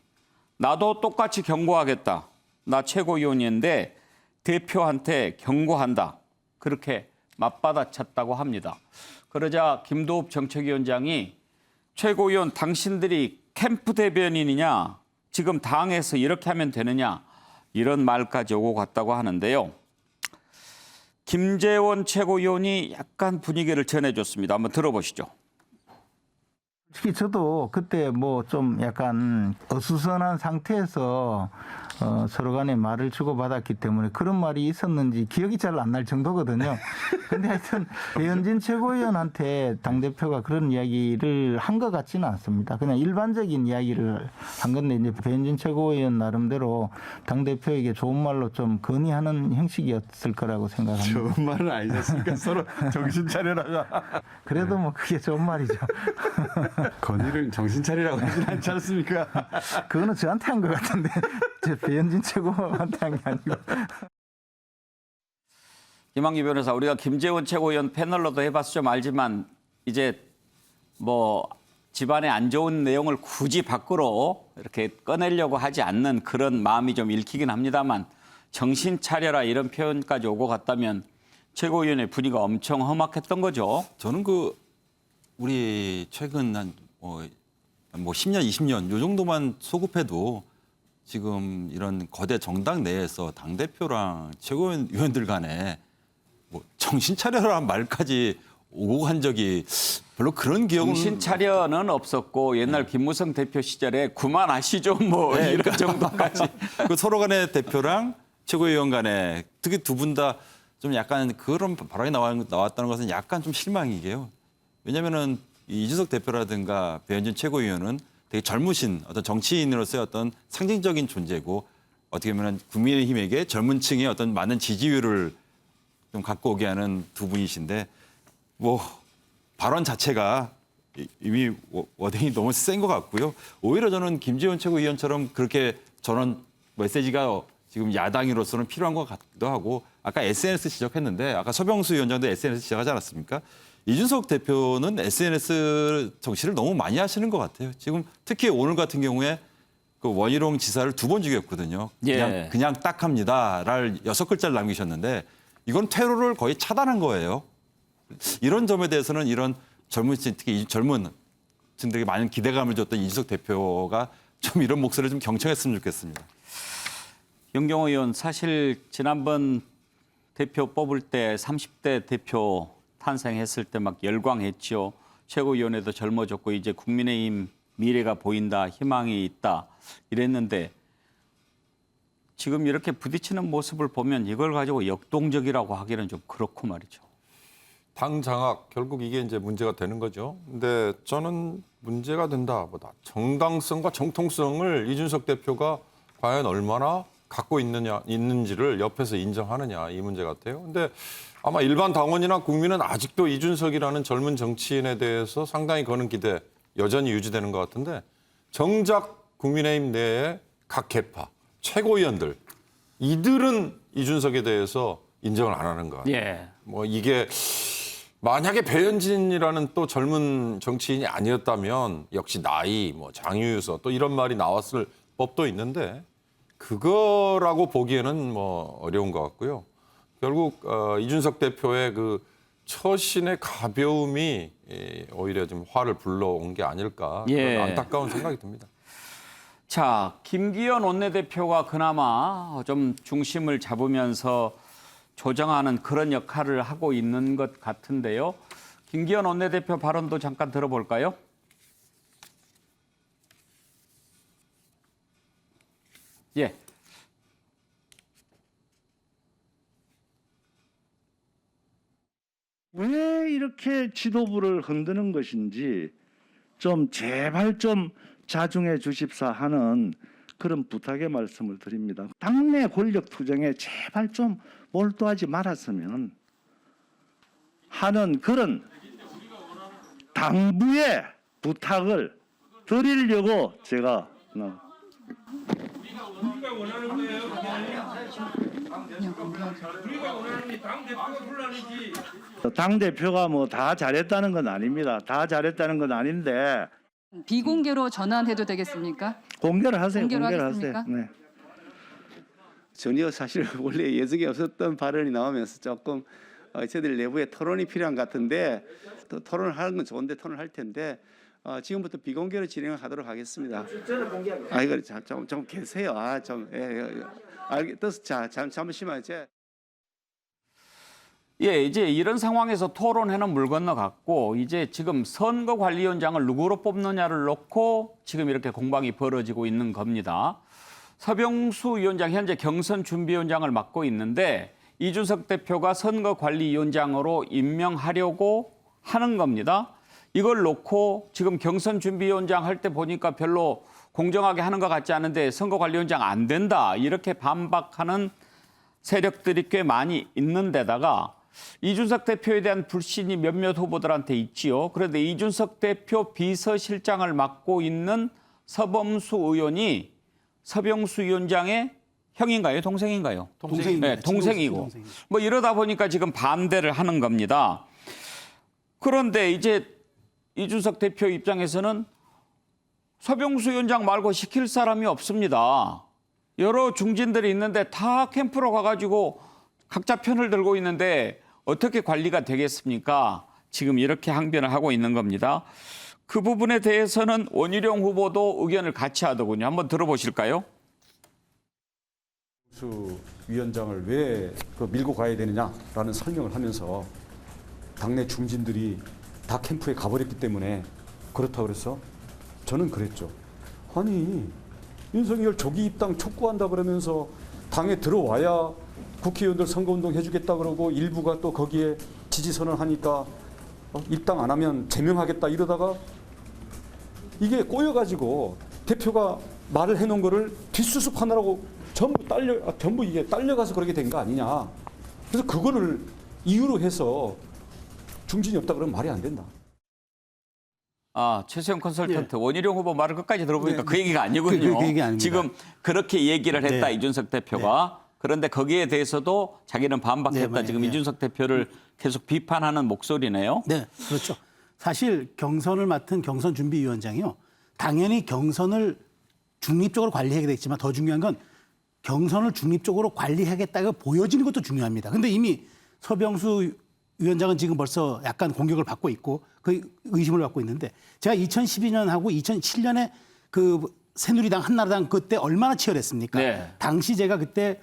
나도 똑같이 경고하겠다. 나 최고위원인데 대표한테 경고한다. 그렇게 맞받아쳤다고 합니다. 그러자 김도읍 정책위원장이 최고위원 당신들이 캠프 대변인이냐? 지금 당에서 이렇게 하면 되느냐? 이런 말까지 오고 갔다고 하는데요. 김재원 최고위원이 약간 분위기를 전해줬습니다. 한번 들어보시죠. 솔직히 저도 그때 뭐 좀 약간 어수선한 상태에서 서로 간에 말을 주고받았기 때문에 그런 말이 있었는지 기억이 잘 안 날 정도거든요. 근데 하여튼 배현진 최고위원한테 당대표가 그런 이야기를 한 것 같지는 않습니다. 그냥 일반적인 이야기를 한 건데 이제 배현진 최고위원 나름대로 당대표에게 좋은 말로 좀 건의하는 형식이었을 거라고 생각합니다. 좋은 말은 아니었으니까 서로 정신 차려라. 그래도 뭐 그게 좋은 말이죠. 건의를 정신 차리라고 하진 않지 않습니까? 그거는 저한테 한 것 같은데 배현진 최고한테 한 게 아니고. 김한기 변호사, 우리가 김재원 최고위원 패널로도 해봐서 좀 알지만 이제 뭐 집안에 안 좋은 내용을 굳이 밖으로 이렇게 꺼내려고 하지 않는 그런 마음이 좀 읽히긴 합니다만 정신 차려라 이런 표현까지 오고 갔다면 최고위원의 분위기가 엄청 험악했던 거죠. 저는 우리 최근 한 뭐 10년, 20년 요 정도만 소급해도 지금 이런 거대 정당 내에서 당대표랑 최고위원들 간에 뭐 정신 차려라는 말까지 오고 간 적이 별로 그런 기억은 정신 차려는 없었고 옛날 김무성 대표 시절에 그만하시죠 뭐 네, 이런 정도까지 그 서로 간의 대표랑 최고위원 간에 특히 두 분 다 좀 약간 그런 발언이 나왔다는 것은 약간 좀 실망이게요. 왜냐면은 이준석 대표라든가 배현진 최고위원은 되게 젊으신 어떤 정치인으로서의 어떤 상징적인 존재고 어떻게 보면 국민의힘에게 젊은 층의 어떤 많은 지지율을 좀 갖고 오게 하는 두 분이신데 뭐 발언 자체가 이미 워딩이 너무 센 것 같고요. 오히려 저는 김재원 최고위원처럼 그렇게 저런 메시지가 지금 야당으로서는 필요한 것 같기도 하고 아까 SNS 지적했는데 아까 서병수 위원장도 SNS 지적하지 않았습니까? 이준석 대표는 SNS 정치를 너무 많이 하시는 것 같아요. 지금 특히 오늘 같은 경우에 그 원희룡 지사를 2번 죽였거든요. 예. 그냥 딱 합니다를 6글자를 남기셨는데 이건 퇴로를 거의 차단한 거예요. 이런 점에 대해서는 이런 젊은 층, 특히 젊은 층들에게 많은 기대감을 줬던 이준석 대표가 좀 이런 목소리를 좀 경청했으면 좋겠습니다. 영경호 의원, 사실 지난번 대표 뽑을 때 30대 대표 탄생했을 때 막 열광했죠. 최고위원회도 젊어졌고 이제 국민의힘 미래가 보인다, 희망이 있다 이랬는데 지금 이렇게 부딪히는 모습을 보면 이걸 가지고 역동적이라고 하기는 좀 그렇고 말이죠. 당 장악 결국 이게 이제 문제가 되는 거죠. 근데 저는 문제가 된다보다 정당성과 정통성을 이준석 대표가 과연 얼마나 갖고 있는지를 옆에서 인정하느냐 이 문제 같아요. 근데 아마 일반 당원이나 국민은 아직도 이준석이라는 젊은 정치인에 대해서 상당히 거는 기대 여전히 유지되는 것 같은데 정작 국민의힘 내에 각 계파 최고위원들 이들은 이준석에 대해서 인정을 안 하는 것 같아요. 예. 뭐 이게 만약에 배현진이라는 또 젊은 정치인이 아니었다면 역시 나이, 뭐 장유유서 또 이런 말이 나왔을 법도 있는데 그거라고 보기에는 뭐 어려운 것 같고요. 결국 이준석 대표의 그 처신의 가벼움이 오히려 좀 화를 불러온 게 아닐까 예. 그런 안타까운 생각이 듭니다. 자, 김기현 원내대표가 그나마 좀 중심을 잡으면서 조정하는 그런 역할을 하고 있는 것 같은데요. 김기현 원내대표 발언도 잠깐 들어볼까요? 예. 왜 이렇게 지도부를 흔드는 것인지 좀 제발 좀 자중해 주십사 하는 그런 부탁의 말씀을 드립니다. 당내 권력 투쟁에 제발 좀 몰두하지 말았으면 하는 그런 당부의 부탁을 드리려고 제가 당 대표가 뭐 다 잘했다는 건 아닙니다. 다 잘했다는 건 아닌데 비공개로 전환해도 되겠습니까? 공개를 하세요. 공개로 공개를 하겠습니까? 하세요. 네. 전혀 사실 원래 예정이 없었던 발언이 나오면서 조금 저희들 내부에 토론이 필요한 것 같은데 또 토론을 하는 건 좋은데 토론을 할 텐데 지금부터 비공개로 진행하도록 하겠습니다. 이거 좀 계세요. 잠시만요. 예, 이제 이런 상황에서 토론회는 물 건너갔고 이제 지금 선거관리위원장을 누구로 뽑느냐를 놓고 지금 이렇게 공방이 벌어지고 있는 겁니다. 서병수 위원장 현재 경선준비위원장을 맡고 있는데 이준석 대표가 선거관리위원장으로 임명하려고 하는 겁니다. 이걸 놓고 지금 경선준비위원장 할 때 보니까 별로 공정하게 하는 것 같지 않은데 선거관리위원장 안 된다 이렇게 반박하는 세력들이 꽤 많이 있는 데다가 이준석 대표에 대한 불신이 몇몇 후보들한테 있지요. 그런데 이준석 대표 비서실장을 맡고 있는 서범수 의원이 서병수 위원장의 형인가요? 동생인가요? 동생입니다. 네, 동생이고. 동생입니다. 뭐 이러다 보니까 지금 반대를 하는 겁니다. 그런데 이제 이준석 대표 입장에서는 서병수 위원장 말고 시킬 사람이 없습니다. 여러 중진들이 있는데 다 캠프로 가가지고 각자 편을 들고 있는데 어떻게 관리가 되겠습니까? 지금 이렇게 항변을 하고 있는 겁니다. 그 부분에 대해서는 원희룡 후보도 의견을 같이 하더군요. 한번 들어보실까요? 수 위원장을 왜 밀고 가야 되느냐라는 설명을 하면서 당내 중진들이 다 캠프에 가버렸기 때문에 그렇다고 그래서 저는 그랬죠. 아니 윤석열 조기 입당 촉구한다 그러면서 당에 들어와야 국회의원들 선거운동 해주겠다 그러고 일부가 또 거기에 지지선언 하니까 입당 안 하면 제명하겠다 이러다가 이게 꼬여가지고 대표가 말을 해놓은 거를 뒷수습하느라고 전부 이게 딸려가서 그렇게 된 거 아니냐. 그래서 그거를 이유로 해서 중진이 없다 그러면 말이 안 된다. 최수영 컨설턴트 원희룡 후보 말을 끝까지 들어보니까 그 얘기가 아니군요. 그 얘기 아닙니다. 지금 그렇게 얘기를 했다 이준석 대표가. 그런데 거기에 대해서도 자기는 반박했다. 네, 지금 네. 이준석 대표를 계속 비판하는 목소리네요. 네, 그렇죠. 사실 경선을 맡은 경선준비위원장이요. 당연히 경선을 중립적으로 관리해야 되겠지만 더 중요한 건 경선을 중립적으로 관리하겠다고 보여지는 것도 중요합니다. 근데 이미 서병수 위원장은 지금 벌써 약간 공격을 받고 있고 그 의심을 받고 있는데 제가 2012년하고 2007년에 그 새누리당 한나라당 그때 얼마나 치열했습니까? 네. 당시 제가 그때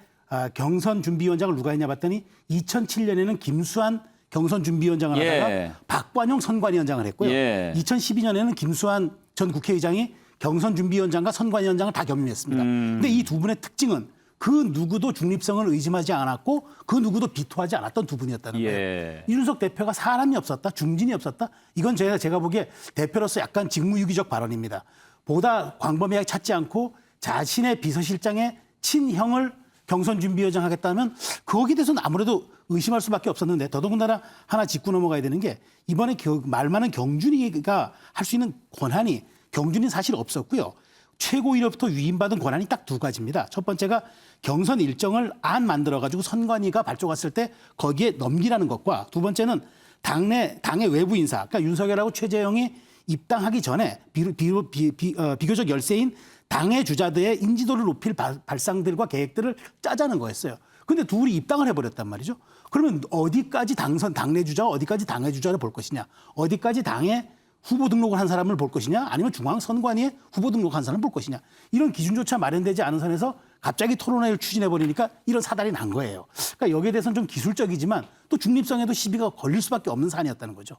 경선 준비위원장을 누가 했냐 봤더니 2007년에는 김수환 경선 준비위원장을 하다가 예. 박관용 선관위원장을 했고요. 예. 2012년에는 김수환 전 국회의장이 경선 준비위원장과 선관위원장을 다 겸임했습니다. 근데 이 두 분의 특징은 그 누구도 중립성을 의심하지 않았고 그 누구도 비토하지 않았던 두 분이었다는 거예요. 예. 이준석 대표가 사람이 없었다, 중진이 없었다. 이건 제가 보기에 대표로서 약간 직무유기적 발언입니다. 보다 광범위하게 찾지 않고 자신의 비서실장의 친형을 경선 준비위원장 하겠다면 거기에 대해서는 아무래도 의심할 수밖에 없었는데 더더군다나 하나 짚고 넘어가야 되는 게 이번에 말 많은 경준이가 할 수 있는 권한이 경준이 사실 없었고요. 최고위로부터 위임받은 권한이 딱 두 가지입니다. 첫 번째가 경선 일정을 안 만들어가지고 선관위가 발족했을 때 거기에 넘기라는 것과 두 번째는 당의 외부 인사, 그러니까 윤석열하고 최재형이 입당하기 전에 비교적 열세인 당의 주자들의 인지도를 높일 발상들과 계획들을 짜자는 거였어요. 근데 둘이 입당을 해버렸단 말이죠. 그러면 어디까지 당내 주자와 어디까지 당의 주자를 볼 것이냐, 어디까지 당의 후보 등록을 한 사람을 볼 것이냐, 아니면 중앙선관위에 후보 등록한 사람을 볼 것이냐, 이런 기준조차 마련되지 않은 선에서 갑자기 토론회를 추진해버리니까 이런 사달이 난 거예요. 그러니까 여기에 대해서는 좀 기술적이지만 또 중립성에도 시비가 걸릴 수밖에 없는 사안이었다는 거죠.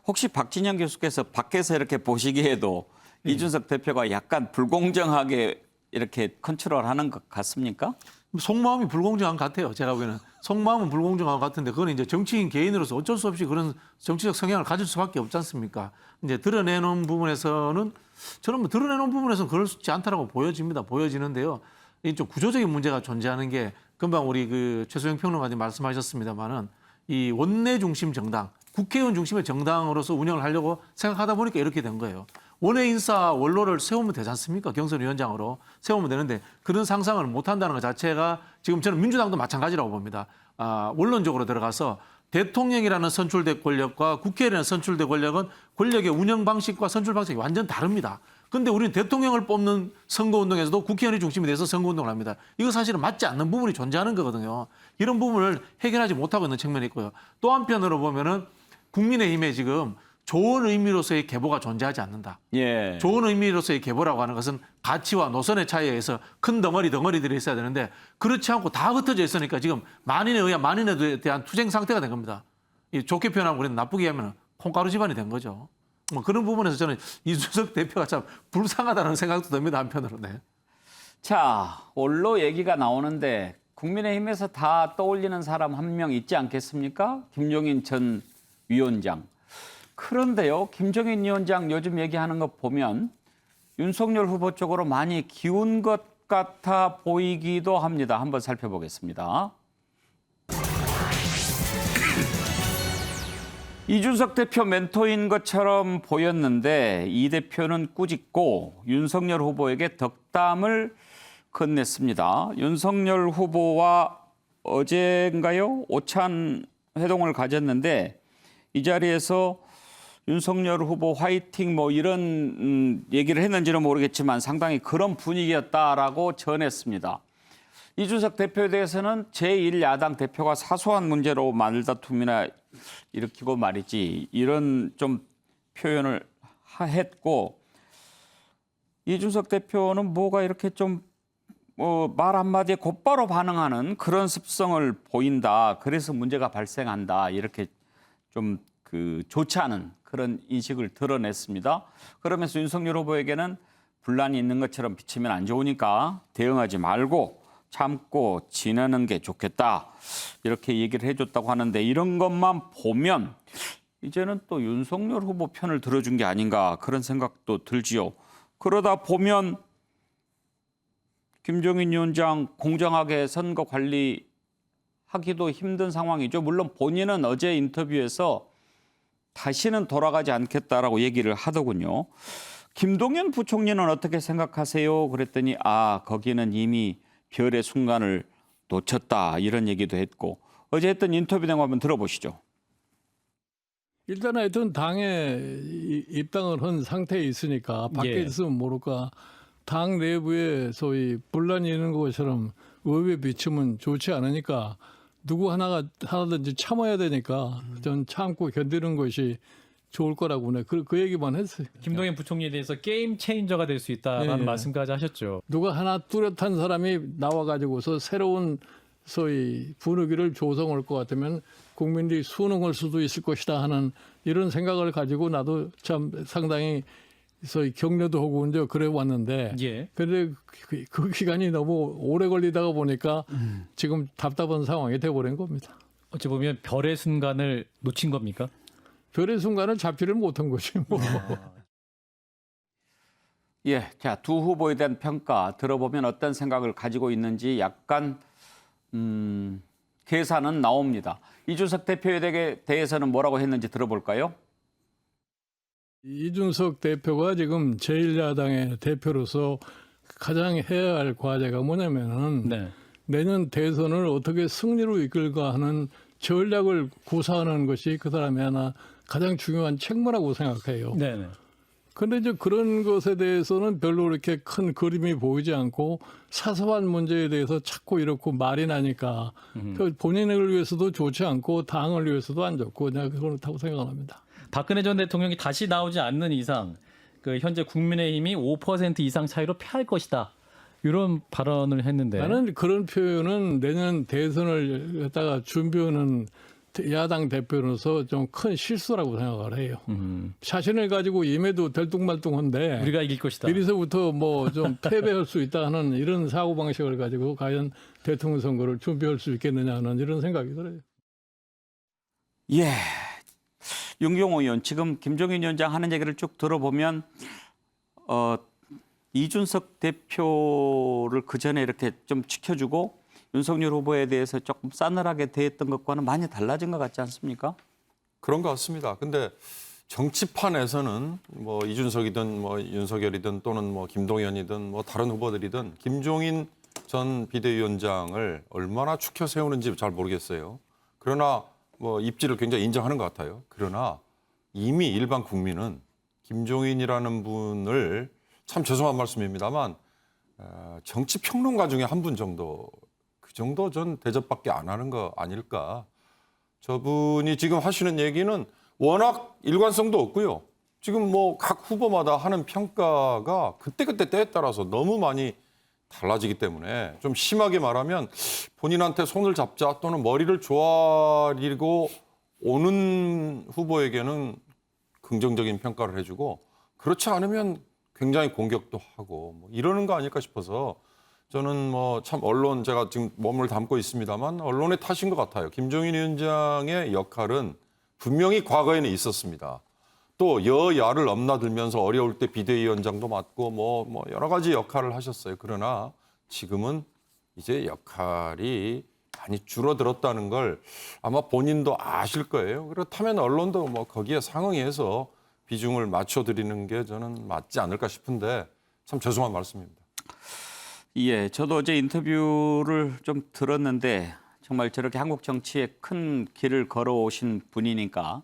혹시 박진영 교수께서 밖에서 이렇게 보시기에도 이준석 대표가 약간 불공정하게 이렇게 컨트롤하는 것 같습니까? 속마음이 불공정한 것 같아요. 제가 보기에는 속마음은 불공정한 것 같은데 그건 이제 정치인 개인으로서 어쩔 수 없이 그런 정치적 성향을 가질 수밖에 없지 않습니까? 이제 드러내놓은 부분에서는 저는 뭐 드러내놓은 부분에서는 그렇지 않다라고 보여집니다. 보여지는데요. 이 좀 구조적인 문제가 존재하는 게 금방 우리 그 최소영 평론가님 말씀하셨습니다만은 이 원내 중심 정당, 국회의원 중심의 정당으로서 운영을 하려고 생각하다 보니까 이렇게 된 거예요. 원외 인사 원로를 세우면 되지 않습니까? 경선위원장으로 세우면 되는데 그런 상상을 못한다는 것 자체가 지금 저는 민주당도 마찬가지라고 봅니다. 원론적으로 들어가서 대통령이라는 선출된 권력과 국회의원이라는 선출된 권력은 권력의 운영 방식과 선출 방식이 완전 다릅니다. 그런데 우리는 대통령을 뽑는 선거운동에서도 국회의원이 중심이 돼서 선거운동을 합니다. 이거 사실은 맞지 않는 부분이 존재하는 거거든요. 이런 부분을 해결하지 못하고 있는 측면이 있고요. 또 한편으로 보면은 국민의힘에 지금 좋은 의미로서의 계보가 존재하지 않는다. 예. 좋은 의미로서의 계보라고 하는 것은 가치와 노선의 차이에 의해서 큰 덩어리들이 있어야 되는데 그렇지 않고 다 흩어져 있으니까 지금 만인에 대한 투쟁 상태가 된 겁니다. 좋게 표현하면 우리는 나쁘게 하면 콩가루 집안이 된 거죠. 뭐 그런 부분에서 저는 이준석 대표가 참 불쌍하다는 생각도 듭니다. 한편으로. 네. 자, 원로 얘기가 나오는데 국민의힘에서 다 떠올리는 사람 한 명 있지 않겠습니까? 김종인 전 위원장. 그런데요, 김종인 위원장 요즘 얘기하는 거 보면 윤석열 후보 쪽으로 많이 기운 것 같아 보이기도 합니다. 한번 살펴보겠습니다. 이준석 대표 멘토인 것처럼 보였는데 이 대표는 꾸짖고 윤석열 후보에게 덕담을 건넸습니다. 윤석열 후보와 어제인가요? 오찬 회동을 가졌는데 이 자리에서 윤석열 후보 화이팅 뭐 이런 얘기를 했는지는 모르겠지만 상당히 그런 분위기였다라고 전했습니다. 이준석 대표에 대해서는 제1야당 대표가 사소한 문제로 말다툼이나 일으키고 말이지 이런 좀 표현을 했고 이준석 대표는 뭐가 이렇게 좀 말 한마디에 곧바로 반응하는 그런 습성을 보인다. 그래서 문제가 발생한다. 이렇게 좀 좋지 않은 그런 인식을 드러냈습니다. 그러면서 윤석열 후보에게는 분란이 있는 것처럼 비치면 안 좋으니까 대응하지 말고 참고 지내는 게 좋겠다. 이렇게 얘기를 해줬다고 하는데 이런 것만 보면 이제는 또 윤석열 후보 편을 들어준 게 아닌가 그런 생각도 들지요. 그러다 보면 김종인 위원장 공정하게 선거 관리하기도 힘든 상황이죠. 물론 본인은 어제 인터뷰에서 다시는 돌아가지 않겠다라고 얘기를 하더군요. 김동연 부총리는 어떻게 생각하세요? 그랬더니 거기는 이미 별의 순간을 놓쳤다 이런 얘기도 했고 어제 했던 인터뷰 내용 한번 들어보시죠. 일단 하여튼 당에 입당을 한 상태에 있으니까 밖에 있으면 모를까 당 내부에 소위 분란이 있는 것처럼 의회 비추면 좋지 않으니까 누구 하나든지 참아야 되니까 전 참고 견디는 것이 좋을 거라고 그 얘기만 했어요. 김동연 부총리에 대해서 게임 체인저가 될 수 있다라는 말씀까지 하셨죠. 누가 하나 뚜렷한 사람이 나와가지고서 새로운 소위 분위기를 조성할 것 같으면 국민들이 순응할 수도 있을 것이다 하는 이런 생각을 가지고 나도 참 상당히 소위 격려도 하고 이제 그래 왔는데 그런데 그 기간이 너무 오래 걸리다가 보니까 지금 답답한 상황이 돼버린 겁니다. 어찌 보면 별의 순간을 놓친 겁니까? 별의 순간을 잡지를 못한 거지 뭐. 예, 자, 두 후보에 대한 평가 들어보면 어떤 생각을 가지고 있는지 약간 계산은 나옵니다. 이준석 대표에 대해서는 뭐라고 했는지 들어볼까요? 이준석 대표가 지금 제1야당의 대표로서 가장 해야 할 과제가 뭐냐면은 내년 대선을 어떻게 승리로 이끌까 하는 전략을 구사하는 것이 그 사람의 하나 가장 중요한 책무라고 생각해요. 그런데 이제 그런 것에 대해서는 별로 이렇게 큰 그림이 보이지 않고 사소한 문제에 대해서 자꾸 이렇게 말이 나니까 본인을 위해서도 좋지 않고 당을 위해서도 안 좋고 내가 그렇다고 생각합니다. 박근혜 전 대통령이 다시 나오지 않는 이상 그 현재 국민의힘이 5% 이상 차이로 패할 것이다. 이런 발언을 했는데 나는 그런 표현은 내년 대선을 갖다가 준비하는 야당 대표로서 좀 큰 실수라고 생각을 해요. 자신을 가지고 임해도 들뚱말뚱한데 우리가 이길 것이다. 미리서부터 뭐 좀 패배할 수 있다 하는 이런 사고방식을 가지고 과연 대통령 선거를 준비할 수 있겠느냐 하는 이런 생각이 들어요. 예. 윤경호 의원, 지금 김종인 위원장 하는 얘기를 쭉 들어보면 이준석 대표를 그 전에 이렇게 좀 지켜주고 윤석열 후보에 대해서 조금 싸늘하게 대했던 것과는 많이 달라진 것 같지 않습니까? 그런 것 같습니다. 근데 정치판에서는 뭐 이준석이든 뭐 윤석열이든 또는 뭐 김동연이든 뭐 다른 후보들이든 김종인 전 비대위원장을 얼마나 추켜 세우는지 잘 모르겠어요. 그러나 뭐 입지를 굉장히 인정하는 것 같아요. 그러나 이미 일반 국민은 김종인이라는 분을 참 죄송한 말씀입니다만 정치 평론가 중에 한 분 정도 그 정도 전 대접밖에 안 하는 거 아닐까. 저분이 지금 하시는 얘기는 워낙 일관성도 없고요. 지금 뭐 각 후보마다 하는 평가가 그때그때 때에 따라서 너무 많이 달라지기 때문에 좀 심하게 말하면 본인한테 손을 잡자 또는 머리를 조아리고 오는 후보에게는 긍정적인 평가를 해주고 그렇지 않으면 굉장히 공격도 하고 뭐 이러는 거 아닐까 싶어서 저는 뭐 참 언론 제가 지금 몸을 담고 있습니다만 언론의 탓인 것 같아요. 김종인 위원장의 역할은 분명히 과거에는 있었습니다. 또 여야를 넘나들면서 어려울 때 비대위원장도 맡고 뭐 여러 가지 역할을 하셨어요. 그러나 지금은 이제 역할이 많이 줄어들었다는 걸 아마 본인도 아실 거예요. 그렇다면 언론도 뭐 거기에 상응해서 비중을 맞춰드리는 게 저는 맞지 않을까 싶은데 참 죄송한 말씀입니다. 예, 저도 어제 인터뷰를 좀 들었는데 정말 저렇게 한국 정치에 큰 길을 걸어오신 분이니까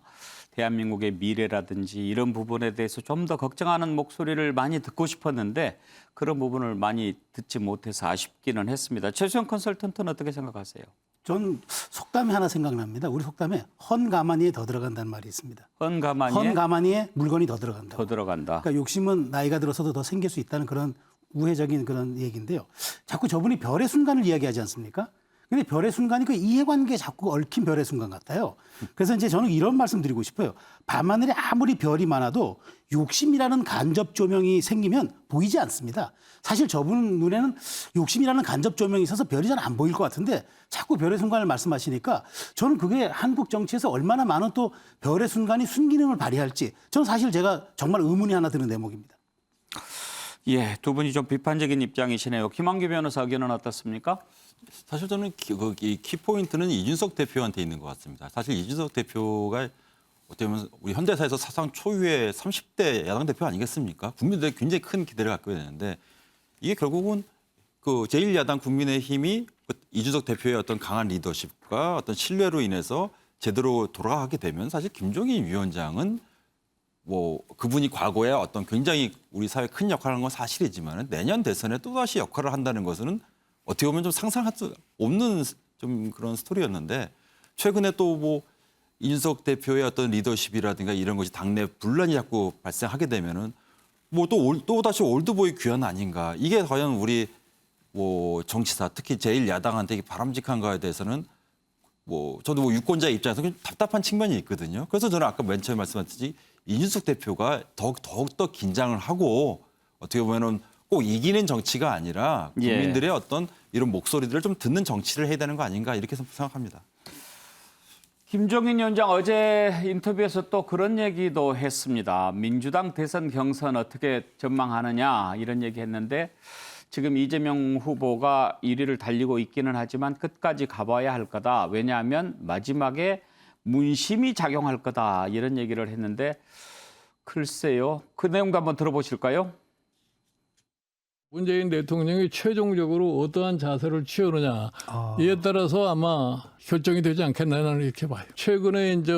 대한민국의 미래라든지 이런 부분에 대해서 좀 더 걱정하는 목소리를 많이 듣고 싶었는데 그런 부분을 많이 듣지 못해서 아쉽기는 했습니다. 최수영 컨설턴트는 어떻게 생각하세요? 전 속담이 하나 생각납니다. 우리 속담에 헌가마니에 더 들어간다는 말이 있습니다. 헌가마니에 물건이 더 들어간다. 더 들어간다. 그러니까 욕심은 나이가 들어서도 더 생길 수 있다는 그런 우회적인 그런 얘기인데요. 자꾸 저분이 별의 순간을 이야기하지 않습니까? 근데 별의 순간이 그 이해관계에 자꾸 얽힌 별의 순간 같아요. 그래서 이제 저는 이런 말씀 드리고 싶어요. 밤하늘에 아무리 별이 많아도 욕심이라는 간접 조명이 생기면 보이지 않습니다. 사실 저분 눈에는 욕심이라는 간접 조명이 있어서 별이 잘 안 보일 것 같은데 자꾸 별의 순간을 말씀하시니까 저는 그게 한국 정치에서 얼마나 많은 또 별의 순간이 순기능을 발휘할지 저는 사실 제가 정말 의문이 하나 드는 대목입니다. 예, 두 분이 좀 비판적인 입장이시네요. 김한규 변호사 의견은 어떻습니까? 사실 저는 키포인트는 이준석 대표한테 있는 것 같습니다. 사실 이준석 대표가 어떻게 보면 우리 현대사에서 사상 초유의 30대 야당 대표 아니겠습니까? 국민들의 굉장히 큰 기대를 갖고 있는데 이게 결국은 그 제1야당 국민의힘이 이준석 대표의 어떤 강한 리더십과 어떤 신뢰로 인해서 제대로 돌아가게 되면 사실 김종인 위원장은 뭐 그분이 과거에 어떤 굉장히 우리 사회에 큰 역할을 한 건 사실이지만 내년 대선에 또다시 역할을 한다는 것은 어떻게 보면 좀 상상할 수 없는 좀 그런 스토리였는데 최근에 또 뭐 이준석 대표의 어떤 리더십이라든가 이런 것이 당내 분란이 자꾸 발생하게 되면은 뭐 또 다시 올드보이 귀환 아닌가. 이게 과연 우리 뭐 정치사 특히 제1야당한테 이게 바람직한가에 대해서는 뭐 저도 뭐 유권자 입장에서 좀 답답한 측면이 있거든요. 그래서 저는 아까 맨 처음에 말씀하셨듯이 이준석 대표가 더욱더 긴장을 하고 어떻게 보면은 꼭 이기는 정치가 아니라 국민들의 어떤 이런 목소리들을 좀 듣는 정치를 해야 되는 거 아닌가 이렇게 생각합니다. 김종인 위원장 어제 인터뷰에서 또 그런 얘기도 했습니다. 민주당 대선 경선 어떻게 전망하느냐 이런 얘기 했는데 지금 이재명 후보가 1위를 달리고 있기는 하지만 끝까지 가봐야 할 거다. 왜냐하면 마지막에 문심이 작용할 거다. 이런 얘기를 했는데 글쎄요. 그 내용도 한번 들어보실까요? 문재인 대통령이 최종적으로 어떠한 자세를 취하느냐 이에 따라서 아마 결정이 되지 않겠나 나는 이렇게 봐요. 최근에 이제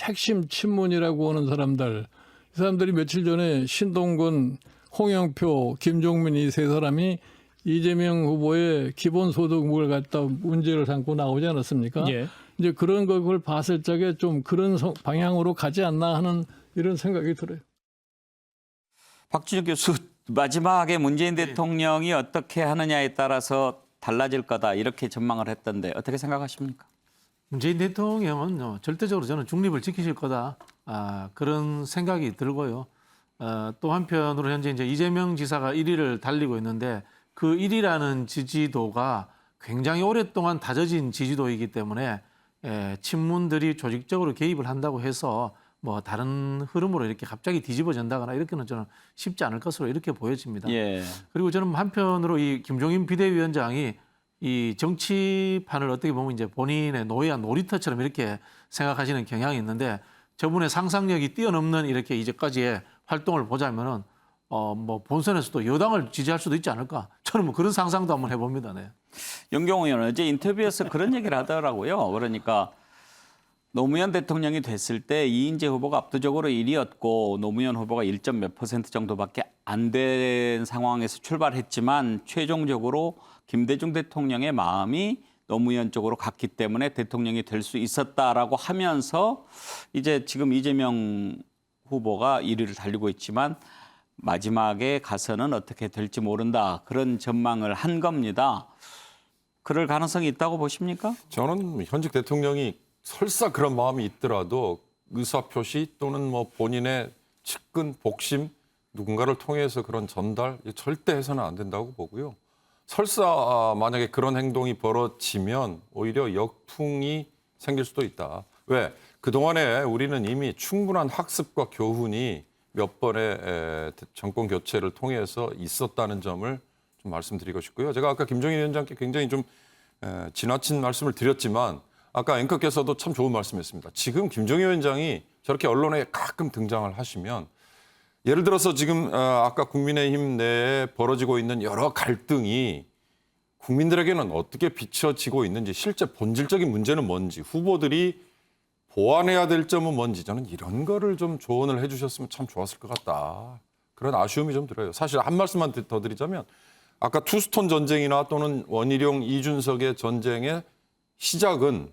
핵심 친문이라고 하는 사람들 이 사람들이 며칠 전에 신동근, 홍영표, 김종민 이 세 사람이 이재명 후보의 기본소득을 갖다 문제를 삼고 나오지 않았습니까? 예. 이제 그런 걸 봤을 적에 좀 그런 방향으로 가지 않나 하는 이런 생각이 들어요. 박준혁 교수 마지막에 문재인 대통령이 어떻게 하느냐에 따라서 달라질 거다 이렇게 전망을 했던데 어떻게 생각하십니까? 문재인 대통령은 절대적으로 저는 중립을 지키실 거다 그런 생각이 들고요. 또 한편으로 현재 이제 이재명 지사가 1위를 달리고 있는데 그 1위라는 지지도가 굉장히 오랫동안 다져진 지지도이기 때문에 친문들이 조직적으로 개입을 한다고 해서 뭐 다른 흐름으로 이렇게 갑자기 뒤집어진다거나 이렇게는 저는 쉽지 않을 것으로 이렇게 보여집니다. 예. 그리고 저는 한편으로 이 김종인 비대위원장이 이 정치판을 어떻게 보면 이제 본인의 노예한 놀이터처럼 이렇게 생각하시는 경향이 있는데 저분의 상상력이 뛰어넘는 이렇게 이제까지의 활동을 보자면은 뭐 본선에서도 여당을 지지할 수도 있지 않을까. 저는 뭐 그런 상상도 한번 해봅니다. 네. 연경호 의원은 어제 인터뷰에서 그런 얘기를 하더라고요. 그러니까 노무현 대통령이 됐을 때 이인재 후보가 압도적으로 1위였고 노무현 후보가 1몇 % 정도밖에 안 된 상황에서 출발했지만 최종적으로 김대중 대통령의 마음이 노무현 쪽으로 갔기 때문에 대통령이 될 수 있었다라고 하면서 이제 지금 이재명 후보가 1위를 달리고 있지만 마지막에 가서는 어떻게 될지 모른다. 그런 전망을 한 겁니다. 그럴 가능성이 있다고 보십니까? 저는 현직 대통령이 설사 그런 마음이 있더라도 의사표시 또는 뭐 본인의 측근, 복심 누군가를 통해서 그런 전달 절대 해서는 안 된다고 보고요. 설사 만약에 그런 행동이 벌어지면 오히려 역풍이 생길 수도 있다. 왜? 그동안에 우리는 이미 충분한 학습과 교훈이 몇 번의 정권 교체를 통해서 있었다는 점을 좀 말씀드리고 싶고요. 제가 아까 김종인 위원장께 굉장히 좀 지나친 말씀을 드렸지만 아까 앵커께서도 참 좋은 말씀했습니다. 지금 김종인 위원장이 저렇게 언론에 가끔 등장을 하시면 예를 들어서 지금 아까 국민의힘 내에 벌어지고 있는 여러 갈등이 국민들에게는 어떻게 비춰지고 있는지 실제 본질적인 문제는 뭔지 후보들이 보완해야 될 점은 뭔지 저는 이런 거를 좀 조언을 해 주셨으면 참 좋았을 것 같다. 그런 아쉬움이 좀 들어요. 사실 한 말씀만 더 드리자면 아까 투스톤 전쟁이나 또는 원희룡, 이준석의 전쟁의 시작은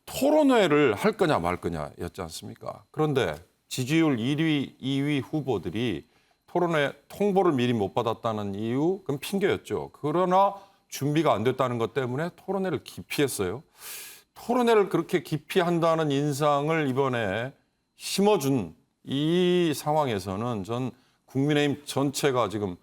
토론회를 할 거냐 말 거냐였지 않습니까? 그런데 지지율 1위, 2위 후보들이 토론회 통보를 미리 못 받았다는 이유, 그건 핑계였죠. 그러나 준비가 안 됐다는 것 때문에 토론회를 기피했어요. 토론회를 그렇게 기피한다는 인상을 이번에 심어준 이 상황에서는 전 국민의힘 전체가 지금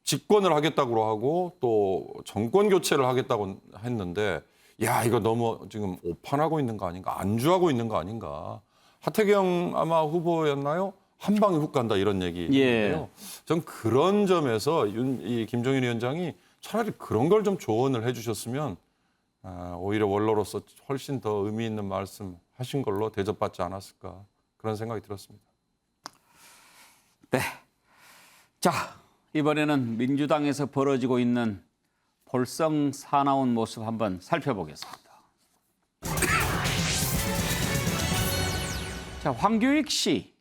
집권을 하겠다고 하고 또 정권 교체를 하겠다고 했는데 야 이거 너무 지금 오판하고 있는 거 아닌가 안주하고 있는 거 아닌가 하태경 아마 후보였나요? 한 방에 훅 간다 이런 얘기인데요. 전 그런 점에서 이 김종인 위원장이 차라리 그런 걸 좀 조언을 해주셨으면 오히려 원로로서 훨씬 더 의미 있는 말씀 하신 걸로 대접받지 않았을까 그런 생각이 들었습니다. 네. 자, 이번에는 민주당에서 벌어지고 있는 볼성 사나운 모습 한번 살펴보겠습니다. 자, 황교익 씨,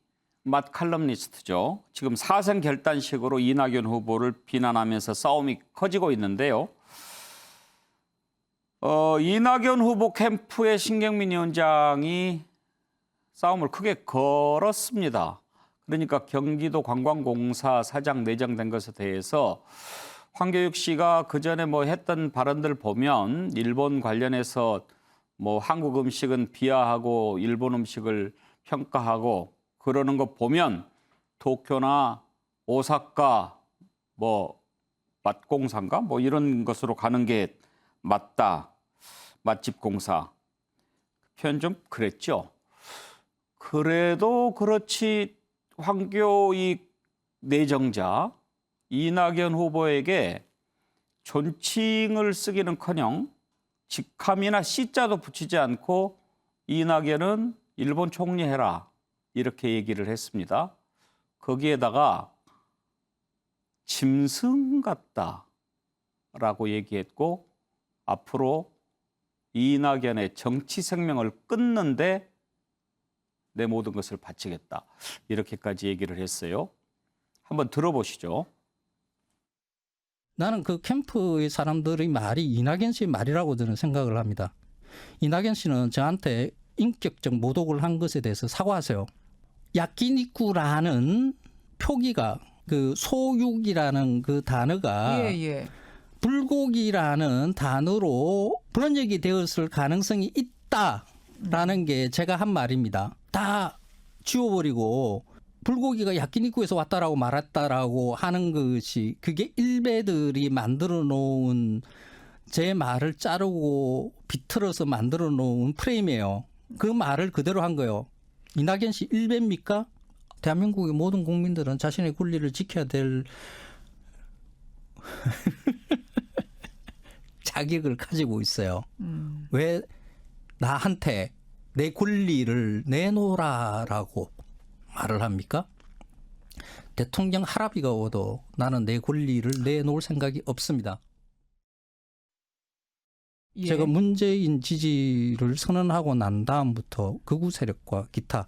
맛 칼럼니스트죠. 지금 사생 결단식으로 이낙연 후보를 비난하면서 싸움이 커지고 있는데요. 이낙연 후보 캠프의 신경민 위원장이 싸움을 크게 걸었습니다. 그러니까 경기도 관광공사 사장 내정된 것에 대해서 황교익 씨가 그전에 뭐 했던 발언들 보면 일본 관련해서 뭐 한국 음식은 비하하고 일본 음식을 평가하고 그러는 거 보면 도쿄나 오사카 뭐 맛공사인가 뭐 이런 것으로 가는 게 맞다. 맛집 공사. 표현 좀 그랬죠. 그래도 그렇지 황교익 내정자 이낙연 후보에게 존칭을 쓰기는커녕 직함이나 씨자도 붙이지 않고 이낙연은 일본 총리 해라 이렇게 얘기를 했습니다. 거기에다가 짐승 같다라고 얘기했고 앞으로 이낙연의 정치 생명을 끊는데 내 모든 것을 바치겠다 이렇게까지 얘기를 했어요. 한번 들어보시죠. 나는 그 캠프의 사람들의 말이 이낙연 씨의 말이라고 저는 생각을 합니다. 이낙연 씨는 저한테 인격적 모독을 한 것에 대해서 사과하세요. 야끼니쿠라는 표기가 그 소육이라는 그 단어가 불고기라는 단어로 번역이 되었을 가능성이 있다라는 게 제가 한 말입니다. 다 지워버리고 불고기가 야끼니쿠에서 왔다라고 말했다라고 하는 것이 그게 일베들이 만들어 놓은 제 말을 자르고 비틀어서 만들어 놓은 프레임이에요. 그 말을 그대로 한 거예요. 이낙연 씨 일베입니까? 대한민국의 모든 국민들은 자신의 권리를 지켜야 될 자격을 가지고 있어요. 왜 나한테 내 권리를 내놓으라라고 말을 합니까? 대통령 할아비가 오도 나는 내 권리를 내놓을 생각이 없습니다. 제가 문재인 지지를 선언하고 난 다음부터 극우 세력과 기타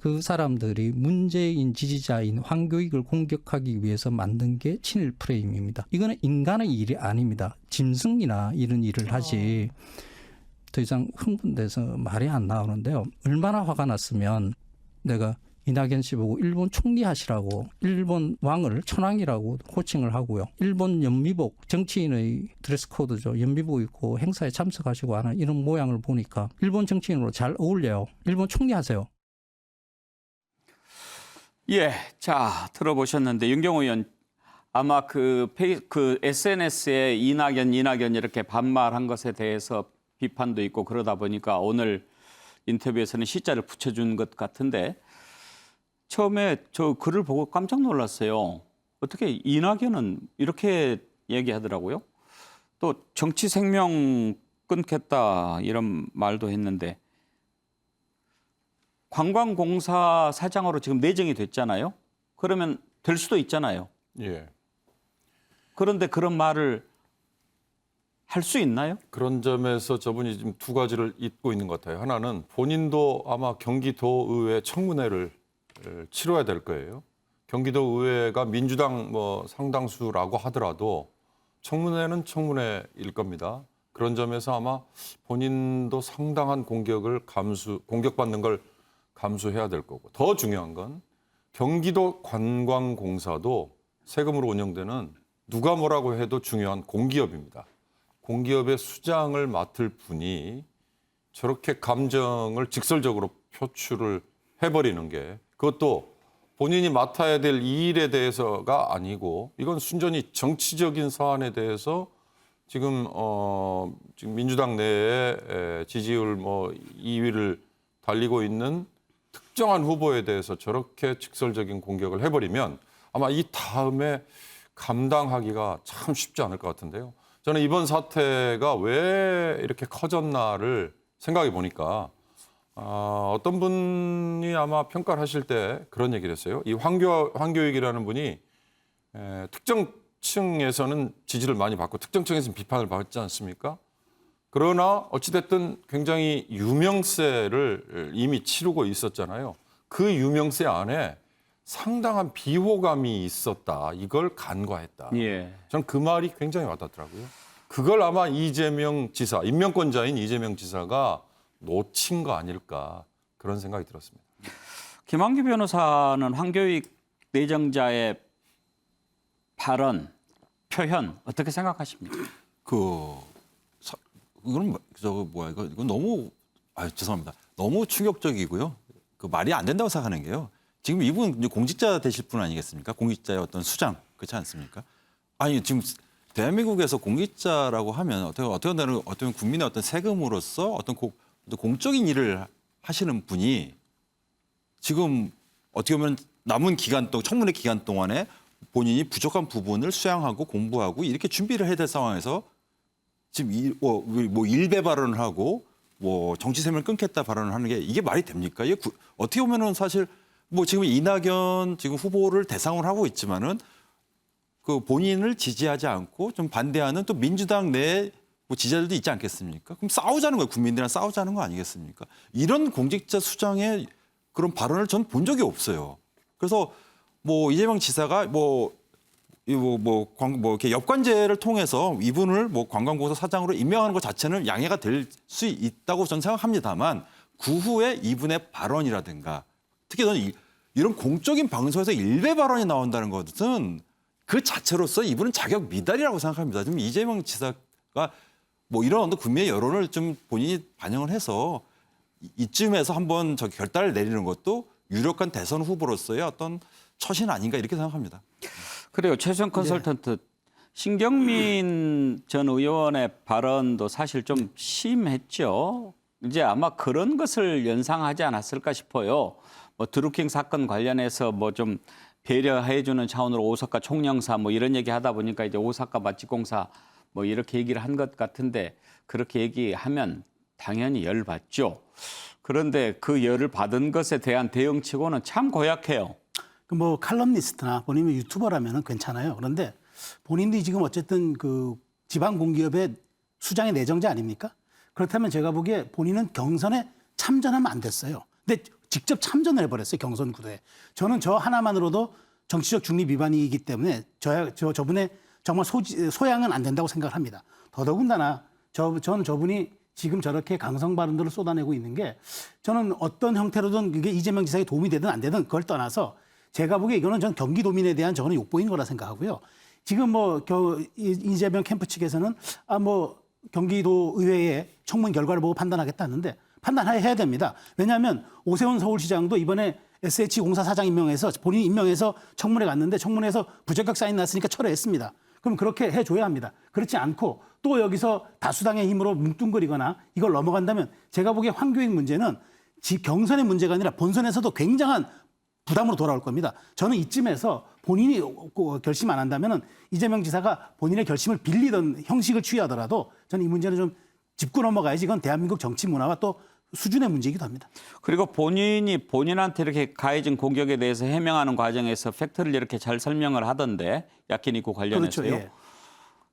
그 사람들이 문재인 지지자인 황교익을 공격하기 위해서 만든 게 친일 프레임입니다. 이거는 인간의 일이 아닙니다. 짐승이나 이런 일을 하지 더 이상 흥분돼서 말이 안 나오는데요. 얼마나 화가 났으면 내가 이낙연 씨 보고 일본 총리 하시라고 일본 왕을 천황이라고 호칭을 하고요. 일본 연미복 정치인의 드레스 코드죠. 연미복 입고 행사에 참석하시고 하는 이런 모양을 보니까 일본 정치인으로 잘 어울려요. 일본 총리 하세요. 예, 자 들어보셨는데 윤경호 의원 아마 그 SNS에 이낙연 이렇게 반말한 것에 대해서 비판도 있고 그러다 보니까 오늘 인터뷰에서는 시자를 붙여준 것 같은데 처음에 저 글을 보고 깜짝 놀랐어요. 어떻게 이낙연은 이렇게 얘기하더라고요. 또 정치 생명 끊겠다 이런 말도 했는데 관광공사 사장으로 지금 내정이 됐잖아요. 그러면 될 수도 있잖아요. 예. 그런데 그런 말을 할 수 있나요? 그런 점에서 저분이 지금 두 가지를 잇고 있는 것 같아요. 하나는 본인도 아마 경기도의회 청문회를 치러야 될 거예요. 경기도의회가 민주당 뭐 상당수라고 하더라도 청문회는 청문회일 겁니다. 그런 점에서 아마 본인도 상당한 공격받는 걸 감수해야 될 거고 더 중요한 건 경기도 관광공사도 세금으로 운영되는 누가 뭐라고 해도 중요한 공기업입니다. 공기업의 수장을 맡을 분이 저렇게 감정을 직설적으로 표출을 해버리는 게 그것도 본인이 맡아야 될 이 일에 대해서가 아니고 이건 순전히 정치적인 사안에 대해서 지금 민주당 내에 지지율 뭐 2위를 달리고 있는 특정한 후보에 대해서 저렇게 직설적인 공격을 해버리면 아마 이 다음에 감당하기가 참 쉽지 않을 것 같은데요. 저는 이번 사태가 왜 이렇게 커졌나를 생각해 보니까 어떤 분이 아마 평가를 하실 때 그런 얘기를 했어요. 이 황교익이라는 분이 특정 층에서는 지지를 많이 받고 특정 층에서는 비판을 받지 않습니까? 그러나 어찌됐든 굉장히 유명세를 이미 치르고 있었잖아요. 그 유명세 안에 상당한 비호감이 있었다. 이걸 간과했다. 예. 저는 그 말이 굉장히 와닿더라고요. 그걸 아마 이재명 지사, 임명권자인 이재명 지사가 놓친 거 아닐까 그런 생각이 들었습니다. 김한규 변호사는 황교익 내정자의 발언, 표현 어떻게 생각하십니까? 이건 이건 너무 죄송합니다. 너무 충격적이고요. 그 말이 안 된다고 생각하는 게요. 지금 이분 이제 공직자 되실 분 아니겠습니까? 공직자의 어떤 수장 그렇지 않습니까? 아니 지금 대한민국에서 공직자라고 하면 어떤 국민의 어떤 세금으로서 어떤 공적인 일을 하시는 분이 지금 어떻게 보면 남은 기간 동안 청문회 기간 동안에 본인이 부족한 부분을 수양하고 공부하고 이렇게 준비를 해야 될 상황에서 지금 일배 발언을 하고 정치 세명을 끊겠다 발언을 하는 게 이게 말이 됩니까? 이게 어떻게 보면은 사실 지금 이낙연 지금 후보를 대상으로 하고 있지만은 그 본인을 지지하지 않고 좀 반대하는 또 민주당 내 지지자들도 있지 않겠습니까? 그럼 싸우자는 거예요. 국민들이랑 싸우자는 거 아니겠습니까? 이런 공직자 수장의 그런 발언을 전 본 적이 없어요. 그래서 이재명 지사가 이렇게 역관제를 통해서 이분을 관광공사 사장으로 임명하는 것 자체는 양해가 될 수 있다고 저는 생각합니다만 그 후에 이분의 발언이라든가 특히 저는 이런 공적인 방송에서 일배 발언이 나온다는 것은 그 자체로서 이분은 자격 미달이라고 생각합니다. 지금 이재명 지사가 이런 어떤 국민의 여론을 좀 본인이 반영을 해서 이쯤에서 한번 결단을 내리는 것도 유력한 대선 후보로서의 어떤 처신 아닌가 이렇게 생각합니다. 그래요. 최수영 컨설턴트. 신경민 전 의원의 발언도 사실 좀 심했죠. 이제 아마 그런 것을 연상하지 않았을까 싶어요. 드루킹 사건 관련해서 좀 배려해주는 차원으로 오사카 총영사 이런 얘기 하다 보니까 이제 오사카 마치공사 이렇게 얘기를 한 것 같은데 그렇게 얘기하면 당연히 열받죠. 그런데 그 열을 받은 것에 대한 대응치고는 참 고약해요. 칼럼니스트나 본인이 유튜버라면 괜찮아요. 그런데 본인이 지금 어쨌든 그 지방 공기업의 수장의 내정자 아닙니까? 그렇다면 제가 보기에 본인은 경선에 참전하면 안 됐어요. 근데 직접 참전을 해버렸어요. 경선 구도에. 저는 저 하나만으로도 정치적 중립 위반이기 때문에 저분의 정말 소양은 안 된다고 생각을 합니다. 더더군다나 저는 저분이 지금 저렇게 강성 발언들을 쏟아내고 있는 게 저는 어떤 형태로든 그게 이재명 지사에게 도움이 되든 안 되든 그걸 떠나서 제가 보기에 이거는 전 경기도민에 대한 저는 욕보인 거라 생각하고요. 지금 이재명 캠프 측에서는 경기도 의회의 청문 결과를 보고 판단하겠다는데 판단해야 됩니다. 왜냐하면 오세훈 서울시장도 이번에 SH공사 사장 임명해서 본인이 임명해서 청문회 갔는데 청문회에서 부적격 사인 났으니까 철회했습니다. 그럼 그렇게 해줘야 합니다. 그렇지 않고 또 여기서 다수당의 힘으로 뭉뚱거리거나 이걸 넘어간다면 제가 보기에 황교익 문제는 경선의 문제가 아니라 본선에서도 굉장한 부담으로 돌아올 겁니다. 저는 이쯤에서 본인이 결심 안 한다면 이재명 지사가 본인의 결심을 빌리던 형식을 취하더라도 저는 이 문제는 좀 짚고 넘어가야지 이건 대한민국 정치 문화와 또 수준의 문제이기도 합니다. 그리고 본인이 본인한테 이렇게 가해진 공격에 대해서 해명하는 과정에서 팩트를 이렇게 잘 설명을 하던데 야키니쿠 관련해서요. 그렇죠. 예.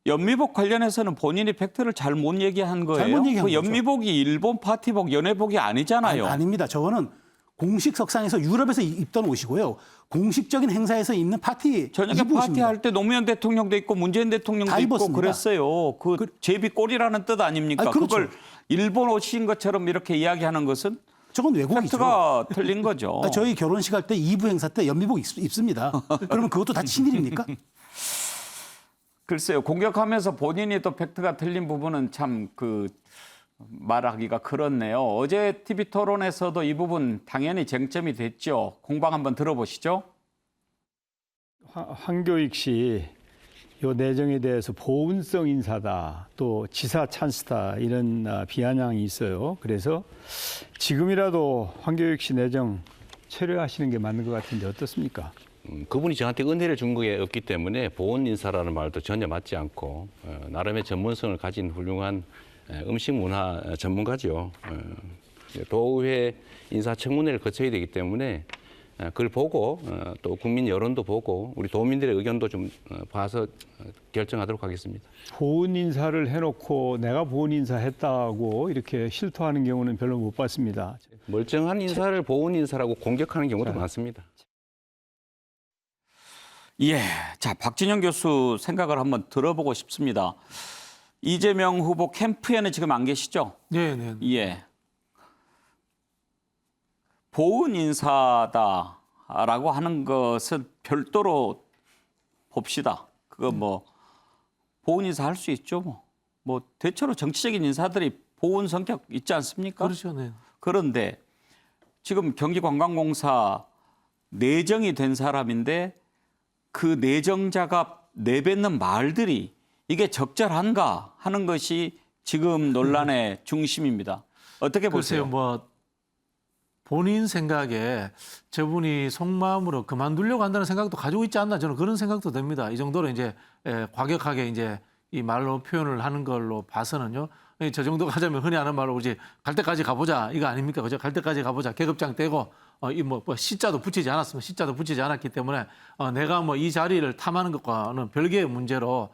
연미복 관련해서는 본인이 팩트를 잘못 얘기한 거예요. 잘못 얘기한 그 연미복이 일본 파티복, 연회복이 아니잖아요. 아닙니다. 저거는 공식 석상에서 유럽에서 입던 옷이고요. 공식적인 행사에서 입는 파티 저녁에 파티할 때 노무현 대통령도 있고 문재인 대통령도 있고 입었습니다. 그랬어요. 그 제비꼴이라는 뜻 아닙니까? 그렇죠. 그걸 일본 옷인 것처럼 이렇게 이야기하는 것은 저건 왜곡이죠. 팩트가 틀린 거죠. 저희 결혼식 할 때 2부 행사 때 연미복 입습니다. 그러면 그것도 다 친일입니까? 글쎄요. 공격하면서 본인이 또 팩트가 틀린 부분은 참 말하기가 그렇네요. 어제 TV 토론에서도 이 부분 당연히 쟁점이 됐죠. 공방 한번 들어보시죠. 황교익 씨 요 내정에 대해서 보훈성 인사다, 또 지사 찬스다 이런 비아냥이 있어요. 그래서 지금이라도 황교익 씨 내정 철회하시는 게 맞는 것 같은데 어떻습니까? 그분이 저한테 은혜를 준 게 없기 때문에 보훈 인사라는 말도 전혀 맞지 않고 나름의 전문성을 가진 훌륭한 음식 문화 전문가죠. 도의회 인사청문회를 거쳐야 되기 때문에 그걸 보고 또 국민 여론도 보고 우리 도민들의 의견도 좀 봐서 결정하도록 하겠습니다. 보훈 인사를 해놓고 내가 보훈 인사 했다고 이렇게 실토하는 경우는 별로 못 봤습니다. 멀쩡한 인사를 보훈 인사라고 공격하는 경우도 많습니다. 예, 자 박진영 교수 생각을 한번 들어보고 싶습니다. 이재명 후보 캠프에는 지금 안 계시죠? 네, 네. 예. 보훈 인사다라고 하는 것은 별도로 봅시다. 그거 뭐 보훈 인사 할 수 있죠. 뭐 대체로 정치적인 인사들이 보훈 성격 있지 않습니까? 그렇죠. 네. 그런데 지금 경기관광공사 내정이 된 사람인데 그 내정자가 내뱉는 말들이 이게 적절한가 하는 것이 지금 논란의 중심입니다. 어떻게 보세요? 글쎄요, 뭐 본인 생각에 저분이 속마음으로 그만두려고 한다는 생각도 가지고 있지 않나 저는 그런 생각도 듭니다. 이 정도로 이제 과격하게 이제 이 말로 표현을 하는 걸로 봐서는요. 저 정도 가자면 흔히 하는 말로 이제 갈 때까지 가보자 이거 아닙니까? 그죠? 갈 때까지 가보자. 계급장 떼고 뭐 시자도 붙이지 않았으면 시자도 붙이지 않았기 때문에 내가 뭐 이 자리를 탐하는 것과는 별개의 문제로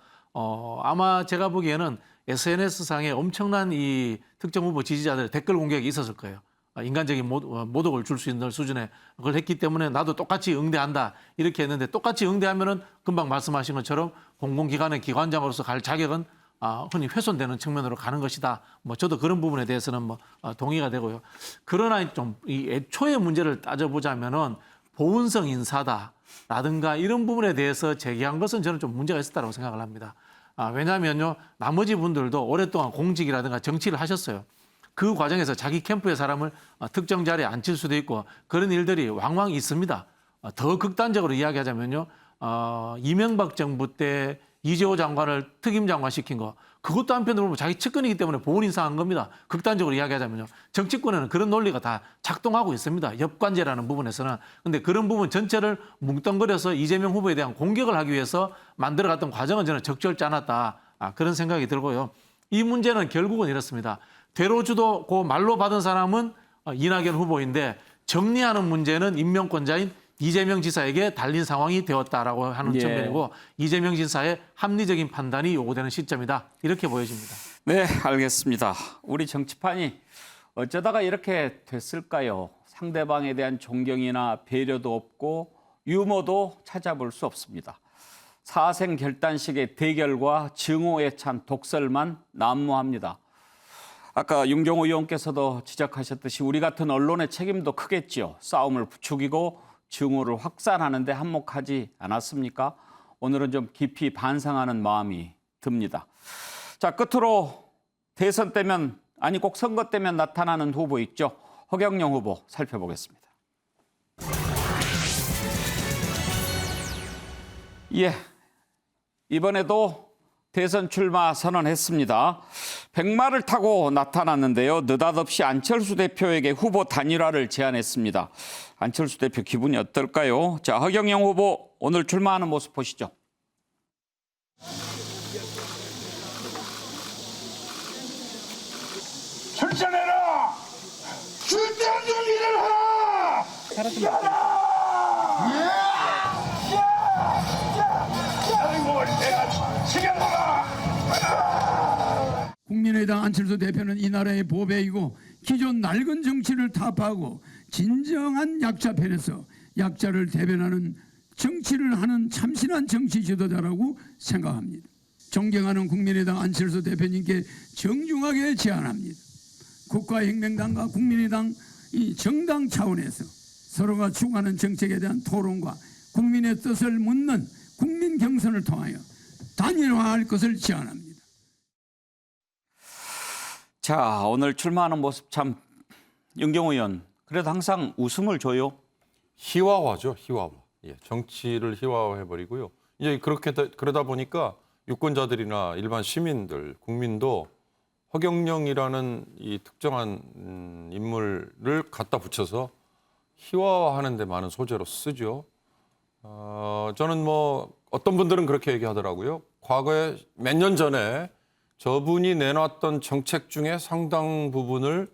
아마 제가 보기에는 SNS상에 엄청난 이 특정 후보 지지자들의 댓글 공격이 있었을 거예요. 인간적인 모독을 줄 수 있는 수준에 그걸 했기 때문에 나도 똑같이 응대한다 이렇게 했는데 똑같이 응대하면은 금방 말씀하신 것처럼 공공기관의 기관장으로서 갈 자격은 흔히 훼손되는 측면으로 가는 것이다. 뭐 저도 그런 부분에 대해서는 뭐 동의가 되고요. 그러나 좀 이 애초의 문제를 따져보자면은 보훈성 인사다라든가 이런 부분에 대해서 제기한 것은 저는 좀 문제가 있었다고 생각을 합니다. 왜냐하면요 나머지 분들도 오랫동안 공직이라든가 정치를 하셨어요. 그 과정에서 자기 캠프의 사람을 특정 자리에 앉힐 수도 있고 그런 일들이 왕왕 있습니다. 더 극단적으로 이야기하자면요. 이명박 정부 때 이재호 장관을 특임 장관 시킨 거 그것도 한편으로 보면 자기 측근이기 때문에 보훈 인사한 겁니다. 극단적으로 이야기하자면요. 정치권에는 그런 논리가 다 작동하고 있습니다. 엽관제라는 부분에서는. 근데 그런 부분 전체를 뭉뚱그려서 이재명 후보에 대한 공격을 하기 위해서 만들어갔던 과정은 저는 적절치 않았다. 그런 생각이 들고요. 이 문제는 결국은 이렇습니다. 대로주도 그 말로 받은 사람은 이낙연 후보인데 정리하는 문제는 임명권자인 이재명 지사에게 달린 상황이 되었다라고 하는 측면이고 이재명 지사의 합리적인 판단이 요구되는 시점이다. 이렇게 보여집니다. 네, 알겠습니다. 우리 정치판이 어쩌다가 이렇게 됐을까요? 상대방에 대한 존경이나 배려도 없고 유머도 찾아볼 수 없습니다. 사생결단식의 대결과 증오에 찬 독설만 난무합니다. 아까 윤경호 의원께서도 지적하셨듯이 우리 같은 언론의 책임도 크겠지요. 싸움을 부추기고 증오를 확산하는 데 한몫하지 않았습니까? 오늘은 좀 깊이 반성하는 마음이 듭니다. 자, 끝으로 대선 때면 아니 꼭 선거 때면 나타나는 후보 있죠. 허경영 후보 살펴보겠습니다. 예, 이번에도 대선 출마 선언했습니다. 백마를 타고 나타났는데요. 느닷없이 안철수 대표에게 후보 단일화를 제안했습니다. 안철수 대표 기분이 어떨까요? 자, 허경영 후보 오늘 출마하는 모습 보시죠. 출전해라! 출전 준비를 하라! 아이고, 내가 지켜보라! 국민의당 안철수 대표는 이 나라의 보배이고 기존 낡은 정치를 타파하고 진정한 약자 편에서 약자를 대변하는 정치를 하는 참신한 정치 지도자라고 생각합니다. 존경하는 국민의당 안철수 대표님께 정중하게 제안합니다. 국가혁명당과 국민의당 이 정당 차원에서 서로가 추구하는 정책에 대한 토론과 국민의 뜻을 묻는 국민 경선을 통하여 단일화할 것을 제안합니다. 자, 오늘 출마하는 모습 참 윤경호 의원 그래도 항상 웃음을 줘요. 희화화죠, 희화화. 예, 정치를 희화화해버리고요. 이제 그러다 보니까 유권자들이나 일반 시민들, 국민도 허경영이라는 이 특정한 인물을 갖다 붙여서 희화화하는 데 많은 소재로 쓰죠. 저는 뭐 어떤 분들은 그렇게 얘기하더라고요. 과거에 몇 년 전에 저분이 내놨던 정책 중에 상당 부분을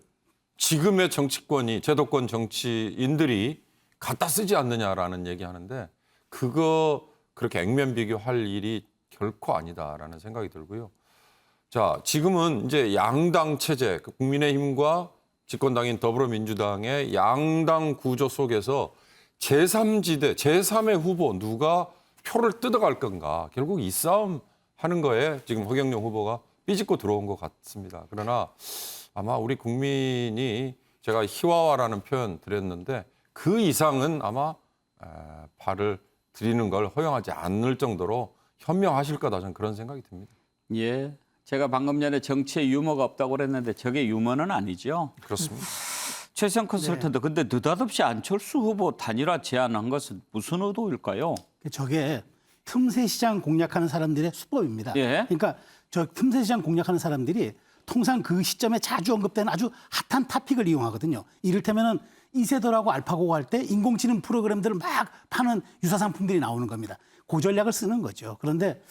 지금의 정치권이 제도권 정치인들이 갖다 쓰지 않느냐라는 얘기하는데 그거 그렇게 액면 비교할 일이 결코 아니다라는 생각이 들고요. 자, 지금은 이제 양당 체제, 국민의힘과 집권당인 더불어민주당의 양당 구조 속에서 제3지대, 제3의 후보 누가 표를 뜯어갈 건가. 결국 이 싸움 하는 거에 지금 허경영 후보가 삐집고 들어온 것 같습니다. 그러나 아마 우리 국민이 제가 희화화라는 표현 드렸는데 그 이상은 아마 발을 들이는 걸 허용하지 않을 정도로 현명하실 거다 저는 그런 생각이 듭니다. 예, 제가 방금 전에 정치에 유머가 없다고 그랬는데 저게 유머는 아니죠. 그렇습니다. 최수영 컨설턴트, 근데 느닷없이 안철수 후보 단일화 제안한 것은 무슨 의도일까요? 저게 틈새 시장 공략하는 사람들의 수법입니다. 예. 그러니까 저 틈새 시장 공략하는 사람들이 통상 그 시점에 자주 언급되는 아주 핫한 토픽을 이용하거든요. 이를테면은 이세돌하고 알파고가 할 때 인공지능 프로그램들을 막 파는 유사 상품들이 나오는 겁니다. 그 전략을 쓰는 거죠. 그런데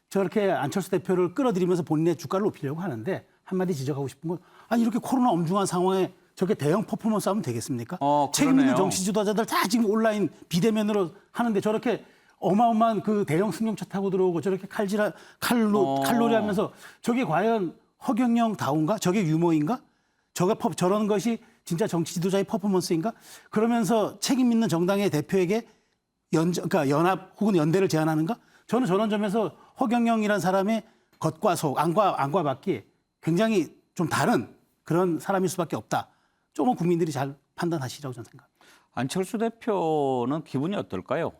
저렇게 안철수 대표를 끌어들이면서 본인의 주가를 높이려고 하는데 한마디 지적하고 싶은 건 아니 이렇게 코로나 엄중한 상황에 저렇게 대형 퍼포먼스 하면 되겠습니까? 책임 있는 정치 지도자들 다 지금 온라인 비대면으로 하는데 저렇게 어마어마한 그 대형 승용차 타고 들어오고 저렇게 칼놀이 하면서 저게 과연 허경영 다운가? 저게 유머인가? 저런 것이 진짜 정치 지도자의 퍼포먼스인가? 그러면서 책임 있는 정당의 대표에게 그러니까 연합 혹은 연대를 제안하는가? 저는 저런 점에서 허경영이라는 사람의 겉과 속, 안과 밖이 굉장히 좀 다른 그런 사람일 수밖에 없다. 조금 국민들이 잘 판단하시라고 저는 생각합니다. 안철수 대표는 기분이 어떨까요?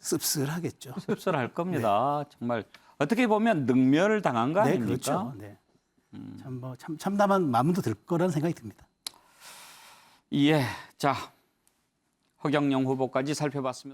씁쓸하겠죠. 씁쓸할 겁니다. 네. 정말 어떻게 보면 능멸을 당한 거 아닙니까? 그렇죠. 네. 참 참담한 마음도 들 거라는 생각이 듭니다. 예, 자 허경영 후보까지 살펴봤습니다.